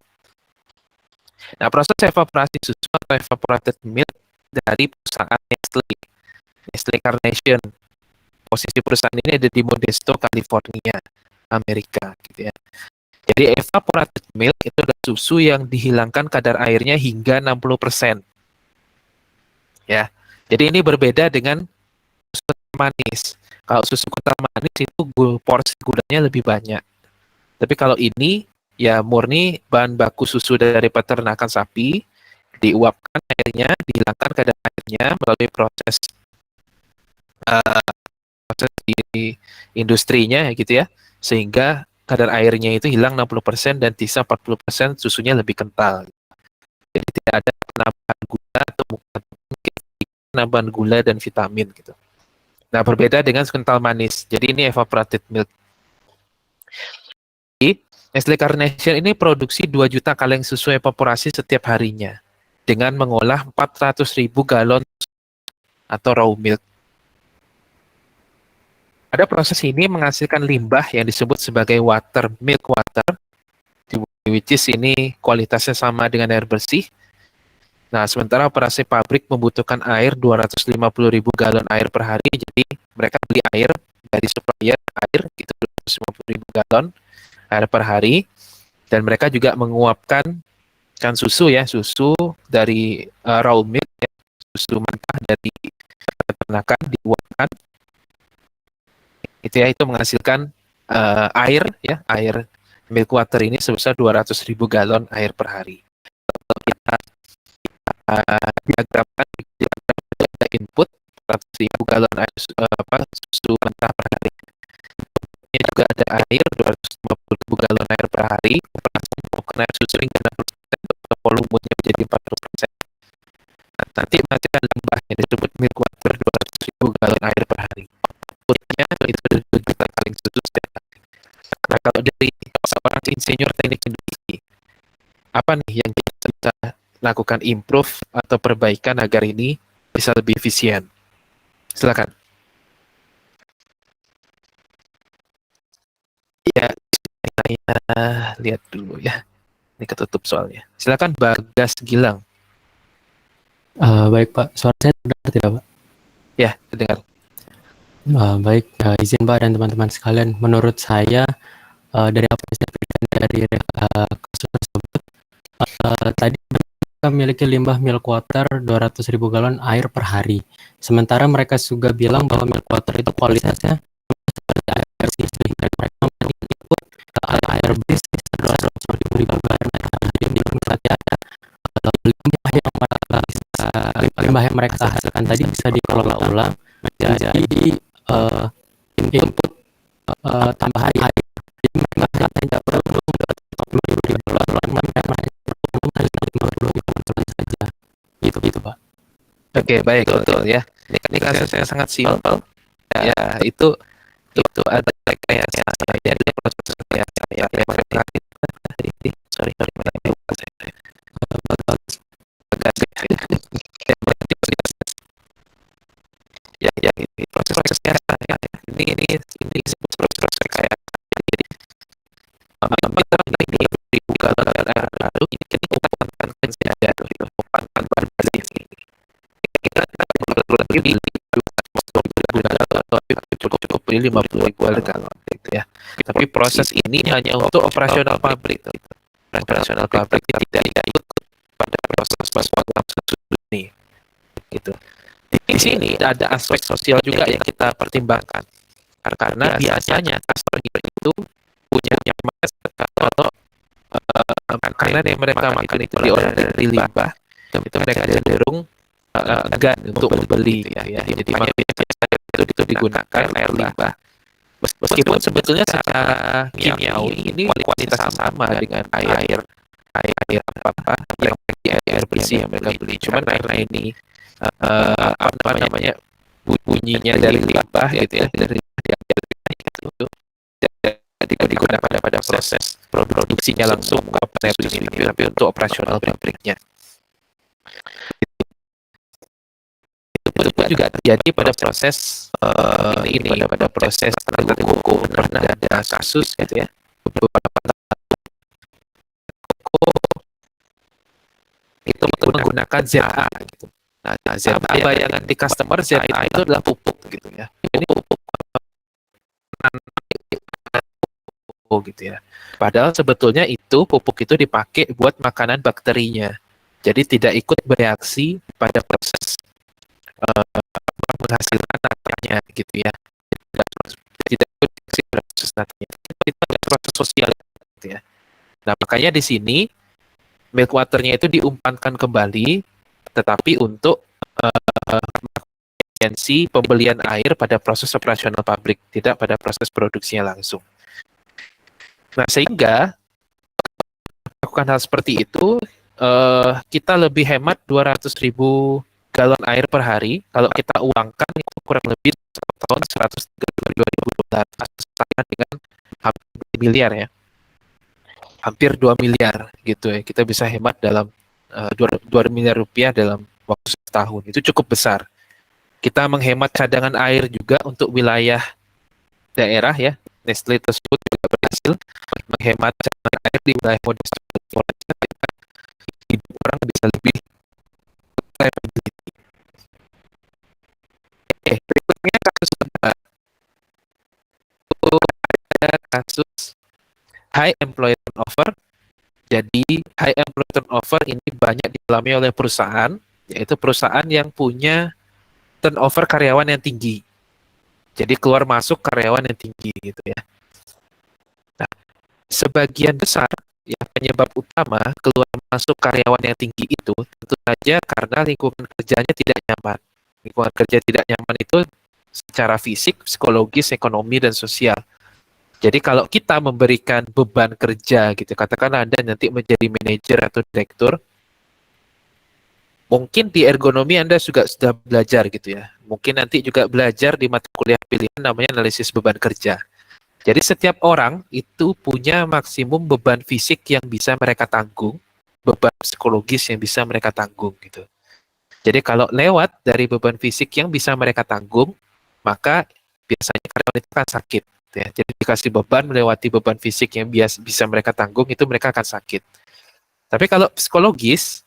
Nah, proses evaporasi susu atau evaporated milk dari perusahaan Nestle. Nestle Carnation. Posisi perusahaan ini ada di Modesto, California, Amerika, gitu ya. Jadi evaporated milk itu adalah susu yang dihilangkan kadar airnya hingga 60%. Ya. Jadi ini berbeda dengan susu manis. Kalau susu kental manis itu porsi gulanya lebih banyak. Tapi kalau ini ya murni bahan baku susu dari peternakan sapi, diuapkan airnya, dihilangkan kadar airnya melalui proses di industrinya gitu ya, sehingga kadar airnya itu hilang 60% dan sisa 40% susunya lebih kental. Jadi tidak ada penambahan gula atau penambahan gula dan vitamin gitu. Nah, berbeda dengan kental manis. Jadi ini evaporated milk. Nestle Carnation ini produksi 2 juta kaleng susu evaporasi setiap harinya dengan mengolah 400.000 galon atau raw milk. Pada proses ini menghasilkan limbah yang disebut sebagai milk water, which is ini kualitasnya sama dengan air bersih. Nah, sementara operasi pabrik membutuhkan air 250.000 galon air per hari, jadi mereka beli air dari supplier air, itu 250.000 galon air per hari, dan mereka juga menguapkan susu ya, susu dari raw milk, ya, susu mentah dari peternakan diuapkan. Itu ya, itu menghasilkan air ya, air milk water ini sebesar 200.000 galon air per hari. Kalau kita diagramkan ada input 100.000 galon air susu mentah per hari. Ini juga ada air 250.000 galon air per hari. Operasi menguapkan air susu hingga 60%, volumenya menjadi 40%. Nah, nanti menghasilkan limbah yang disebut milk water 200.000 galon air per hari. Itu 2 juta kaleng susu setiap hari. Nah, kalau dari seorang insinyur teknik industri, apa nih yang kita bisa lakukan improve atau perbaikan agar ini bisa lebih efisien? Silakan. Ya, saya lihat dulu ya. Ini ketutup soalnya. Silakan Bagas Gilang. Baik Pak, suara saya terdengar tidak Pak? Ya, terdengar. Baik, izin Pak dan teman-teman sekalian, menurut saya dari apa yang saya pikirkan dari kasus tersebut, tadi mereka memiliki limbah milk water 200.000 galon air per hari. Sementara mereka juga bilang bahwa milk water itu kualitasnya seperti air bersih, sehingga mereka memiliki input air bersih 250.000 galon air per hari. Berarti ada limbah yang mereka hasilkan tadi bisa dikelola ulang. Jadi input tambahan air. Jadi mereka tidak perlu 50.000 dolar, mereka perlu 50 saja. Gitu Pak. Oke, baik, betul ya. Ini kasusnya sangat simpel. Ya, itu ada rekayasa ya di proses rekayasa ya. Sorry, ya, ini proses-prosesnya ya. Ini disebut proses rekayasa. Jadi, ini dibuka lalu ini kita umpamkan saja itu umpamkan bahan ini. Kita perlu lagi cukup beli 50.000 harga gitu ya. Tapi proses ini hanya untuk operasional pabrik. Operasional pabrik tidak ikut pada proses ini. Gitu. Di sini ada aspek sosial juga yang kita pertimbangkan. Karena biasanya customer itu punya atau makanan yang mereka makan itu diolah dari limbah, itu mereka cenderung enggan untuk membeli ya. Jadi makanya itu digunakan air limbah. Meskipun sebetulnya secara kimiawi ini kualitas sama dengan air apa yang air bersih yang mereka beli. Cuman karena ini apa namanya bunyinya dari limbah gitu ya, dari itu digunakan pada proses produksinya langsung tapi untuk operasional pabriknya. Itu juga terjadi pada proses ini pada proses tenaga koko. Pernah ada kasus gitu ya, beberapa koko itu menggunakan ZA gitu. Nah, ZA bayangan di customer ZA itu adalah pupuk gitu ya. Ini pupuk gitu ya. Padahal sebetulnya itu pupuk itu dipakai buat makanan bakterinya. Jadi tidak ikut bereaksi pada proses menghasilkan nantinya gitu ya. Tidak ikut bereaksi pada proses nantinya. Itu proses sosial gitu ya. Nah, makanya di sini milk waternya itu diumpankan kembali, tetapi untuk efisiensi pembelian air pada proses operasional pabrik, tidak pada proses produksinya langsung. Nah, sehingga melakukan hal seperti itu, kita lebih hemat 200.000 galon air per hari. Kalau kita uangkan itu kurang lebih tahun 132.000 dolar, sama dengan hampir 2 miliar ya. Hampir 2 miliar gitu ya. Kita bisa hemat dalam 2 miliar rupiah dalam waktu setahun. Itu cukup besar. Kita menghemat cadangan air juga untuk wilayah daerah ya. Nestle tersebut juga berhasil menghemat cadangan air di wilayah modest. Hidup orang bisa lebih reliability. Berikutnya kasus kedua. Itu ada kasus high employee turnover. Jadi high employee turnover ini banyak dialami oleh perusahaan, yaitu perusahaan yang punya turnover karyawan yang tinggi. Jadi keluar masuk karyawan yang tinggi gitu ya. Nah, sebagian besar ya penyebab utama keluar masuk karyawan yang tinggi itu tentu saja karena lingkungan kerjanya tidak nyaman. Lingkungan kerja tidak nyaman itu secara fisik, psikologis, ekonomi, dan sosial. Jadi kalau kita memberikan beban kerja gitu, katakanlah Anda nanti menjadi manajer atau direktur, mungkin di ergonomi Anda juga sudah belajar gitu ya. Mungkin nanti juga belajar di mata kuliah pilihan namanya analisis beban kerja. Jadi setiap orang itu punya maksimum beban fisik yang bisa mereka tanggung, beban psikologis yang bisa mereka tanggung gitu. Jadi kalau lewat dari beban fisik yang bisa mereka tanggung, maka biasanya karyawan itu akan sakit. Ya. Jadi dikasih beban melewati beban fisik yang bisa mereka tanggung, itu mereka akan sakit. Tapi kalau psikologis,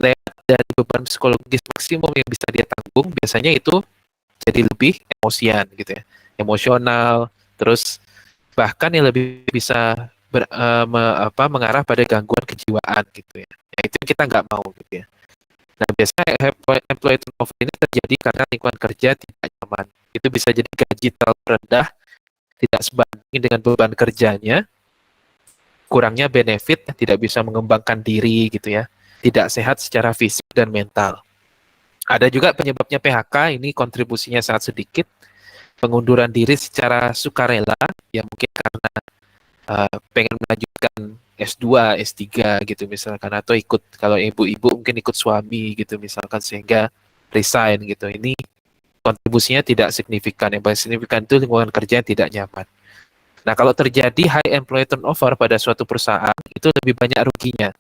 lewat dari beban psikologis maksimum yang bisa dia tanggung, biasanya itu jadi lebih emosian gitu ya, emosional, terus bahkan yang lebih bisa mengarah pada gangguan kejiwaan gitu ya. Itu kita nggak mau gitu ya. Nah, biasanya employee turnover ini terjadi karena lingkungan kerja tidak nyaman. Itu bisa jadi gaji terlalu rendah, tidak sebanding dengan beban kerjanya, kurangnya benefit, tidak bisa mengembangkan diri gitu ya, tidak sehat secara fisik dan mental. Ada juga penyebabnya PHK, ini kontribusinya sangat sedikit. pengunduran diri secara sukarela, ya mungkin karena pengen melanjutkan S2, S3 gitu misalkan, atau ikut, kalau ibu-ibu mungkin ikut suami gitu misalkan, sehingga resign gitu. Ini kontribusinya tidak signifikan. Yang paling signifikan itu lingkungan kerja yang tidak nyaman. Nah, kalau terjadi high employee turnover pada suatu perusahaan, itu lebih banyak ruginya.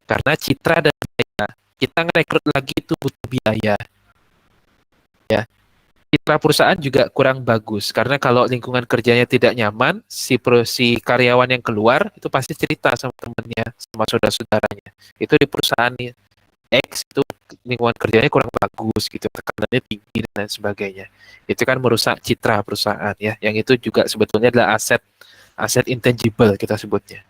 Karena citra dan biaya. Kita ngerekrut lagi itu butuh biaya. Ya, citra perusahaan juga kurang bagus, karena kalau lingkungan kerjanya tidak nyaman, si karyawan yang keluar itu pasti cerita sama temennya, sama saudara-saudaranya. Itu di perusahaan nih, X itu lingkungan kerjanya kurang bagus gitu, tekanannya tinggi dan lain sebagainya. Itu kan merusak citra perusahaan ya. Yang itu juga sebetulnya adalah aset intangible kita sebutnya.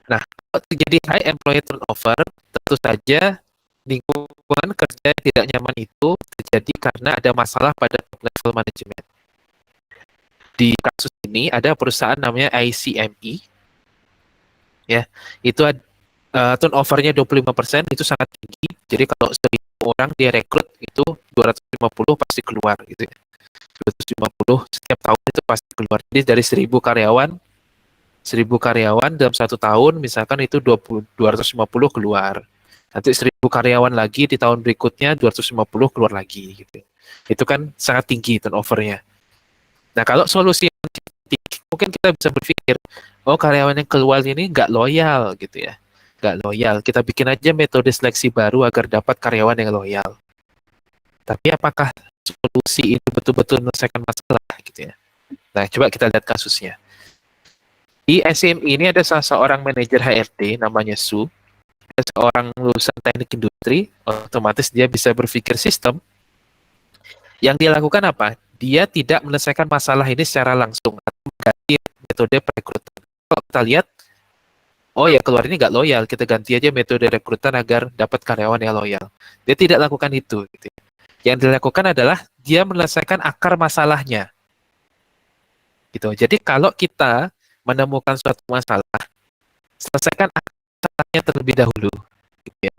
Nah, kalau terjadi high employee turnover, tentu saja lingkungan kerja yang tidak nyaman itu terjadi karena ada masalah pada top level manajemen. Di kasus ini ada perusahaan namanya ICME, ya, itu turnovernya 25%, itu sangat tinggi. Jadi kalau 1.000 orang dia rekrut, itu 250 pasti keluar gitu ya. 250 setiap tahun itu pasti keluar. Jadi dari 1.000 karyawan dalam 1 tahun misalkan itu 250 keluar. Nanti 1.000 karyawan lagi di tahun berikutnya 250 keluar lagi gitu. Itu kan sangat tinggi turnovernya. Nah, kalau solusi yang mungkin kita bisa berpikir, oh karyawan yang keluar ini nggak loyal gitu ya. Nggak loyal. Kita bikin aja metode seleksi baru agar dapat karyawan yang loyal. Tapi apakah solusi ini betul-betul menyelesaikan masalah gitu ya? Nah, coba kita lihat kasusnya. Di SMI ini ada salah seorang manajer HRD namanya Su. Ada seorang lulusan teknik industri, otomatis dia bisa berpikir sistem. Yang dia lakukan apa? Dia tidak menyelesaikan masalah ini secara langsung atau mengganti metode perekrutan. Kalau kita lihat, oh ya keluar ini nggak loyal, kita ganti aja metode rekrutan agar dapat karyawan yang loyal. Dia tidak lakukan itu. Gitu. Yang dilakukan adalah dia menyelesaikan akar masalahnya. Gitu. Jadi kalau kita menemukan suatu masalah, selesaikan akar masalahnya terlebih dahulu. Gitu ya.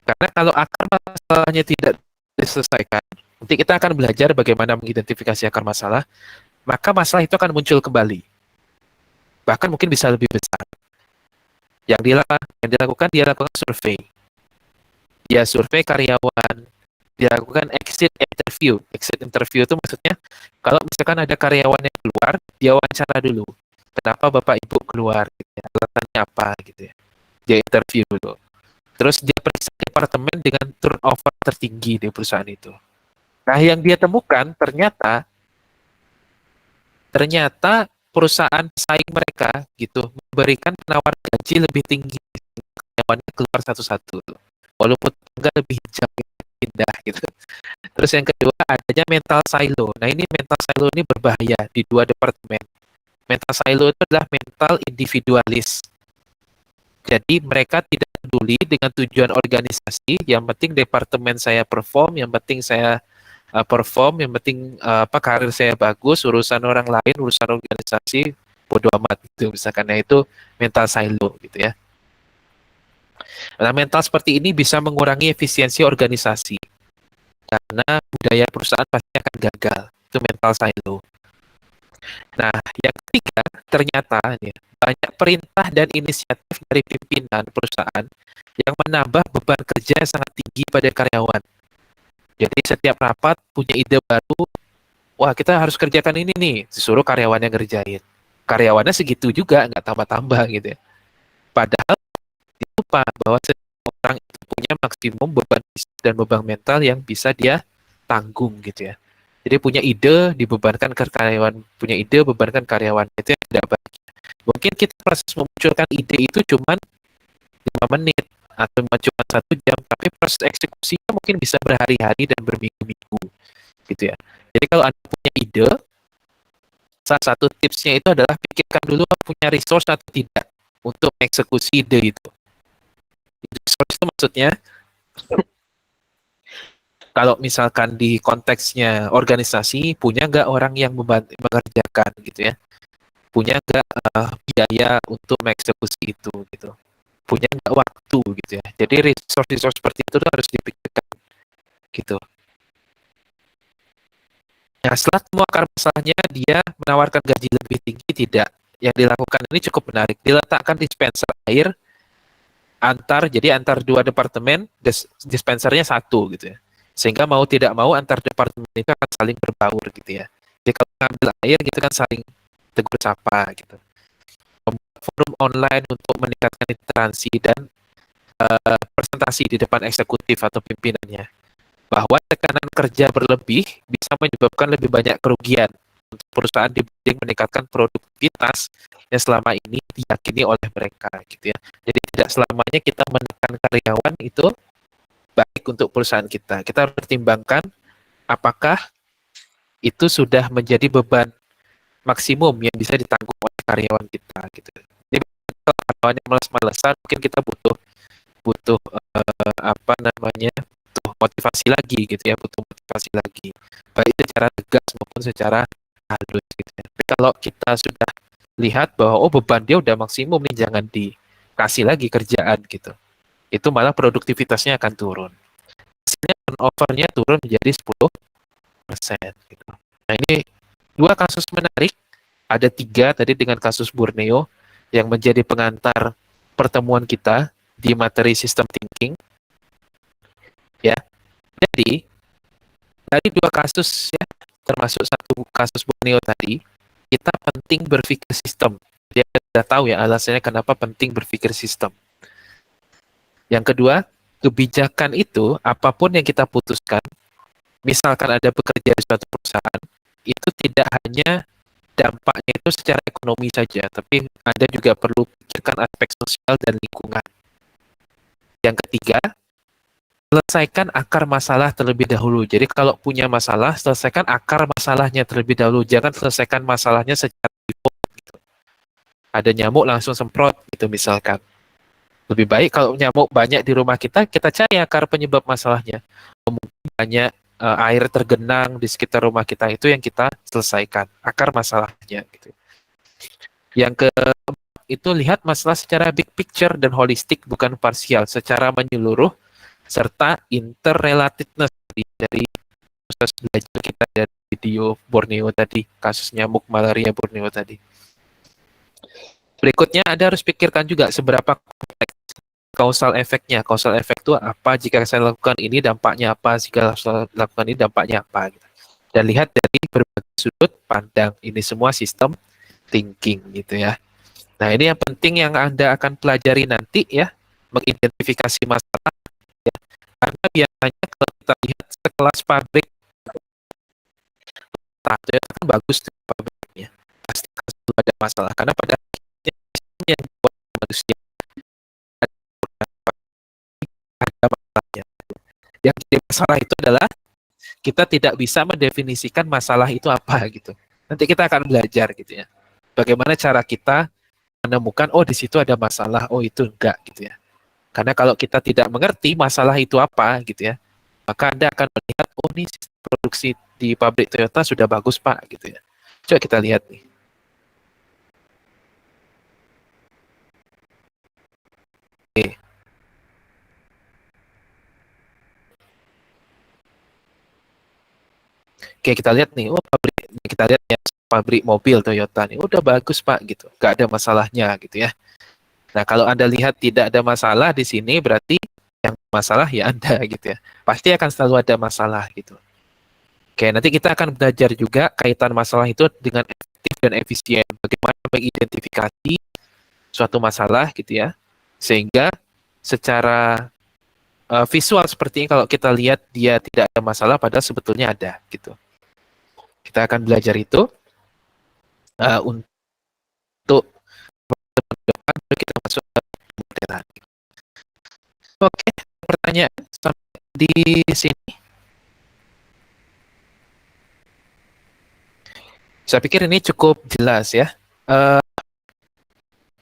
Karena kalau akar masalahnya tidak diselesaikan, nanti kita akan belajar bagaimana mengidentifikasi akar masalah, maka masalah itu akan muncul kembali. Bahkan mungkin bisa lebih besar. Yang dia lakukan survei. Dia survei karyawan, dia lakukan exit interview. Exit interview itu maksudnya, kalau misalkan ada karyawan yang keluar, dia wawancara dulu. Kenapa Bapak Ibu keluar? Gitu ya. Alasannya apa? Gitu ya. Dia interview dulu. Terus dia periksa departemen dengan turnover tertinggi di perusahaan itu. Nah, yang dia temukan ternyata perusahaan pesaing mereka gitu memberikan penawaran gaji lebih tinggi, karyawannya keluar satu-satu, walaupun enggak lebih hijau pindah gitu. Terus yang kedua adanya mental silo. Nah, ini mental silo ini berbahaya di dua departemen. Mental silo itu adalah mental individualis. Jadi mereka tidak peduli dengan tujuan organisasi, yang penting departemen saya perform, yang penting saya perform, yang penting karir saya bagus, urusan orang lain, urusan organisasi bodo amat gitu misalkan. Nah, itu mental silo gitu ya. Nah, mental seperti ini bisa mengurangi efisiensi organisasi karena budaya perusahaan pasti akan gagal. Itu mental silo. Nah, yang ketiga ternyata banyak perintah dan inisiatif dari pimpinan perusahaan yang menambah beban kerja yang sangat tinggi pada karyawan. Jadi setiap rapat punya ide baru, wah kita harus kerjakan ini nih, disuruh karyawannya ngerjain. Karyawannya segitu juga, nggak tambah-tambah gitu ya. Padahal dia lupa bahwa setiap orang itu punya maksimum beban fisik dan beban mental yang bisa dia tanggung gitu ya. Jadi punya ide, dibebankan ke karyawan, punya ide, bebankan karyawan, itu yang tidak baik. Mungkin kita proses memunculkan ide itu cuma 5 menit, atau cuma 1 jam, tapi proses eksekusinya mungkin bisa berhari-hari dan berminggu-minggu gitu ya. Jadi kalau Anda punya ide, salah satu tipsnya itu adalah pikirkan dulu punya resource atau tidak untuk eksekusi ide itu. Resource itu maksudnya kalau misalkan di konteksnya organisasi, punya nggak orang yang mengerjakan gitu ya, punya nggak biaya untuk mengeksekusi itu gitu, punya nggak waktu gitu ya. Jadi resource seperti itu harus dipikirkan gitu. Nah, setelah semua akar masalahnya, dia menawarkan gaji lebih tinggi, tidak. Yang dilakukan ini cukup menarik. Diletakkan dispenser air jadi antar dua departemen, dispensernya satu gitu ya. Sehingga mau tidak mau antar departemen itu akan saling berbaur gitu ya. Jadi kalau ngambil air gitu kan saling tegur sapa gitu. Membuat forum online untuk meningkatkan interaksi dan presentasi di depan eksekutif atau pimpinannya. Bahwa tekanan kerja berlebih bisa menyebabkan lebih banyak kerugian untuk perusahaan dibanding meningkatkan produktivitas yang selama ini diyakini oleh mereka gitu ya. Jadi tidak selamanya kita menekan karyawan itu baik untuk perusahaan kita. Kita harus pertimbangkan apakah itu sudah menjadi beban maksimum yang bisa ditanggung oleh karyawan kita gitu. Jadi kalau karyawannya malas-malasan, mungkin kita butuh butuh apa namanya, butuh motivasi lagi gitu ya, butuh motivasi lagi baik secara tegas maupun secara halus gitu ya. Tapi kalau kita sudah lihat bahwa oh beban dia udah maksimum nih, jangan dikasih lagi kerjaan gitu, itu malah produktivitasnya akan turun, hasilnya turnover-nya turun menjadi 10% gitu. Nah, ini dua kasus menarik, ada tiga tadi dengan kasus Borneo yang menjadi pengantar pertemuan kita di materi sistem thinking ya. Jadi dari dua kasus ya, termasuk satu kasus Borneo tadi, kita penting berpikir sistem. Dia sudah tahu ya alasannya kenapa penting berpikir sistem. Yang kedua, kebijakan itu apapun yang kita putuskan, misalkan ada bekerja di suatu perusahaan, itu tidak hanya dampaknya itu secara ekonomi saja, tapi Anda juga perlu pikirkan aspek sosial dan lingkungan. Yang ketiga, selesaikan akar masalah terlebih dahulu. Jadi kalau punya masalah, selesaikan akar masalahnya terlebih dahulu. Jangan selesaikan masalahnya secara default. Gitu. Ada nyamuk langsung semprot, gitu misalkan. Lebih baik kalau nyamuk banyak di rumah kita, kita cari akar penyebab masalahnya. Mungkin banyak air tergenang di sekitar rumah kita, itu yang kita selesaikan, akar masalahnya. Gitu. Yang keempat, itu lihat masalah secara big picture dan holistik, bukan parsial, secara menyeluruh, serta interrelatedness dari proses belajar kita dari video Borneo tadi, kasus nyamuk malaria Borneo tadi. Berikutnya, Anda harus pikirkan juga seberapa kompleks causal efeknya. Causal efek itu apa, jika saya lakukan ini dampaknya apa, jika saya lakukan ini dampaknya apa. Gitu. Dan lihat dari berbagai sudut pandang. Ini semua sistem thinking gitu ya. Nah, ini yang penting yang Anda akan pelajari nanti ya, mengidentifikasi masalah. Ya. Karena biasanya kalau kita lihat sekelas pabrik, itu kan bagus tuh pabriknya. Pasti selalu ada masalah. Karena pada akhirnya yang buat manusia ada masalahnya. Yang jadi masalah itu adalah kita tidak bisa mendefinisikan masalah itu apa gitu. Nanti kita akan belajar gitu ya. Bagaimana cara kita menemukan, oh di situ ada masalah, oh itu enggak gitu ya. Karena kalau kita tidak mengerti masalah itu apa gitu ya, maka Anda akan melihat, oh ini sistem produksi di pabrik Toyota sudah bagus Pak gitu ya. Coba kita lihat nih. Oke. Oke, kita lihat nih, oh pabrik, kita lihat ya pabrik mobil Toyota nih, udah bagus Pak gitu, nggak ada masalahnya gitu ya. Nah, kalau Anda lihat tidak ada masalah di sini, berarti yang masalah ya Anda gitu ya. Pasti akan selalu ada masalah gitu. Oke, nanti kita akan belajar juga kaitan masalah itu dengan efektif dan efisien. Bagaimana mengidentifikasi suatu masalah gitu ya. Sehingga secara visual seperti ini, kalau kita lihat dia tidak ada masalah, padahal sebetulnya ada gitu. Kita akan belajar itu untuk depan kita masuk ke modern. Oke, pertanyaan sampai di sini. Saya pikir ini cukup jelas ya.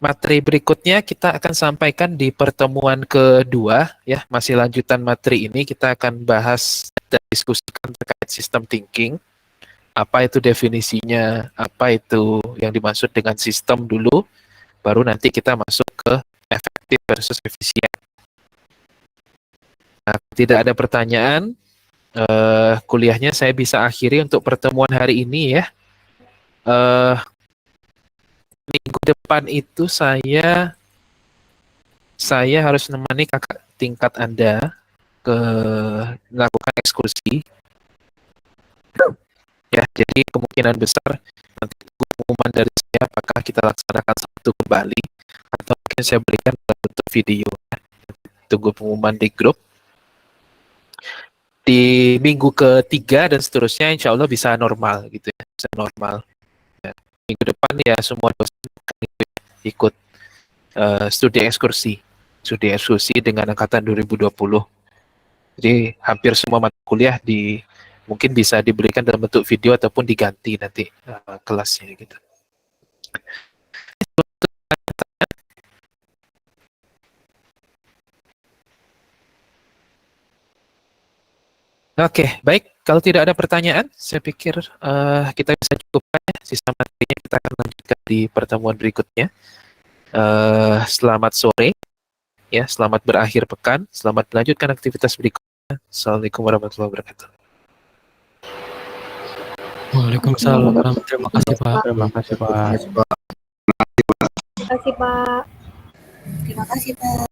Materi berikutnya kita akan sampaikan di pertemuan kedua ya, masih lanjutan materi ini kita akan bahas dan diskusikan terkait sistem thinking. Apa itu definisinya, apa itu yang dimaksud dengan sistem dulu, baru nanti kita masuk ke efektif versus efisien. Nah, tidak ada pertanyaan, kuliahnya saya bisa akhiri untuk pertemuan hari ini ya. Eh, Minggu depan itu saya harus nemani kakak tingkat Anda ke melakukan ekskursi. Ya, jadi kemungkinan besar nanti tunggu pengumuman dari saya apakah kita laksanakan Sabtu kembali atau mungkin saya berikan dalam bentuk video. Tunggu pengumuman di grup. Di minggu ketiga dan seterusnya insya Allah bisa normal gitu ya, bisa normal. Ya, minggu depan ya semua dosen akan ikut studi ekskursi dengan angkatan 2020. Jadi hampir semua mata kuliah mungkin bisa diberikan dalam bentuk video ataupun diganti nanti kelasnya gitu. Oke, baik. Kalau tidak ada pertanyaan, saya pikir kita bisa cukupkan ya. Sisa materinya kita akan lanjutkan di pertemuan berikutnya. Selamat sore, ya. Selamat berakhir pekan. Selamat melanjutkan aktivitas berikutnya. Assalamualaikum warahmatullahi wabarakatuh. Waalaikumsalam. Terima kasih Pak. Terima kasih Pak. Terima kasih Pak. Terima kasih, Pak.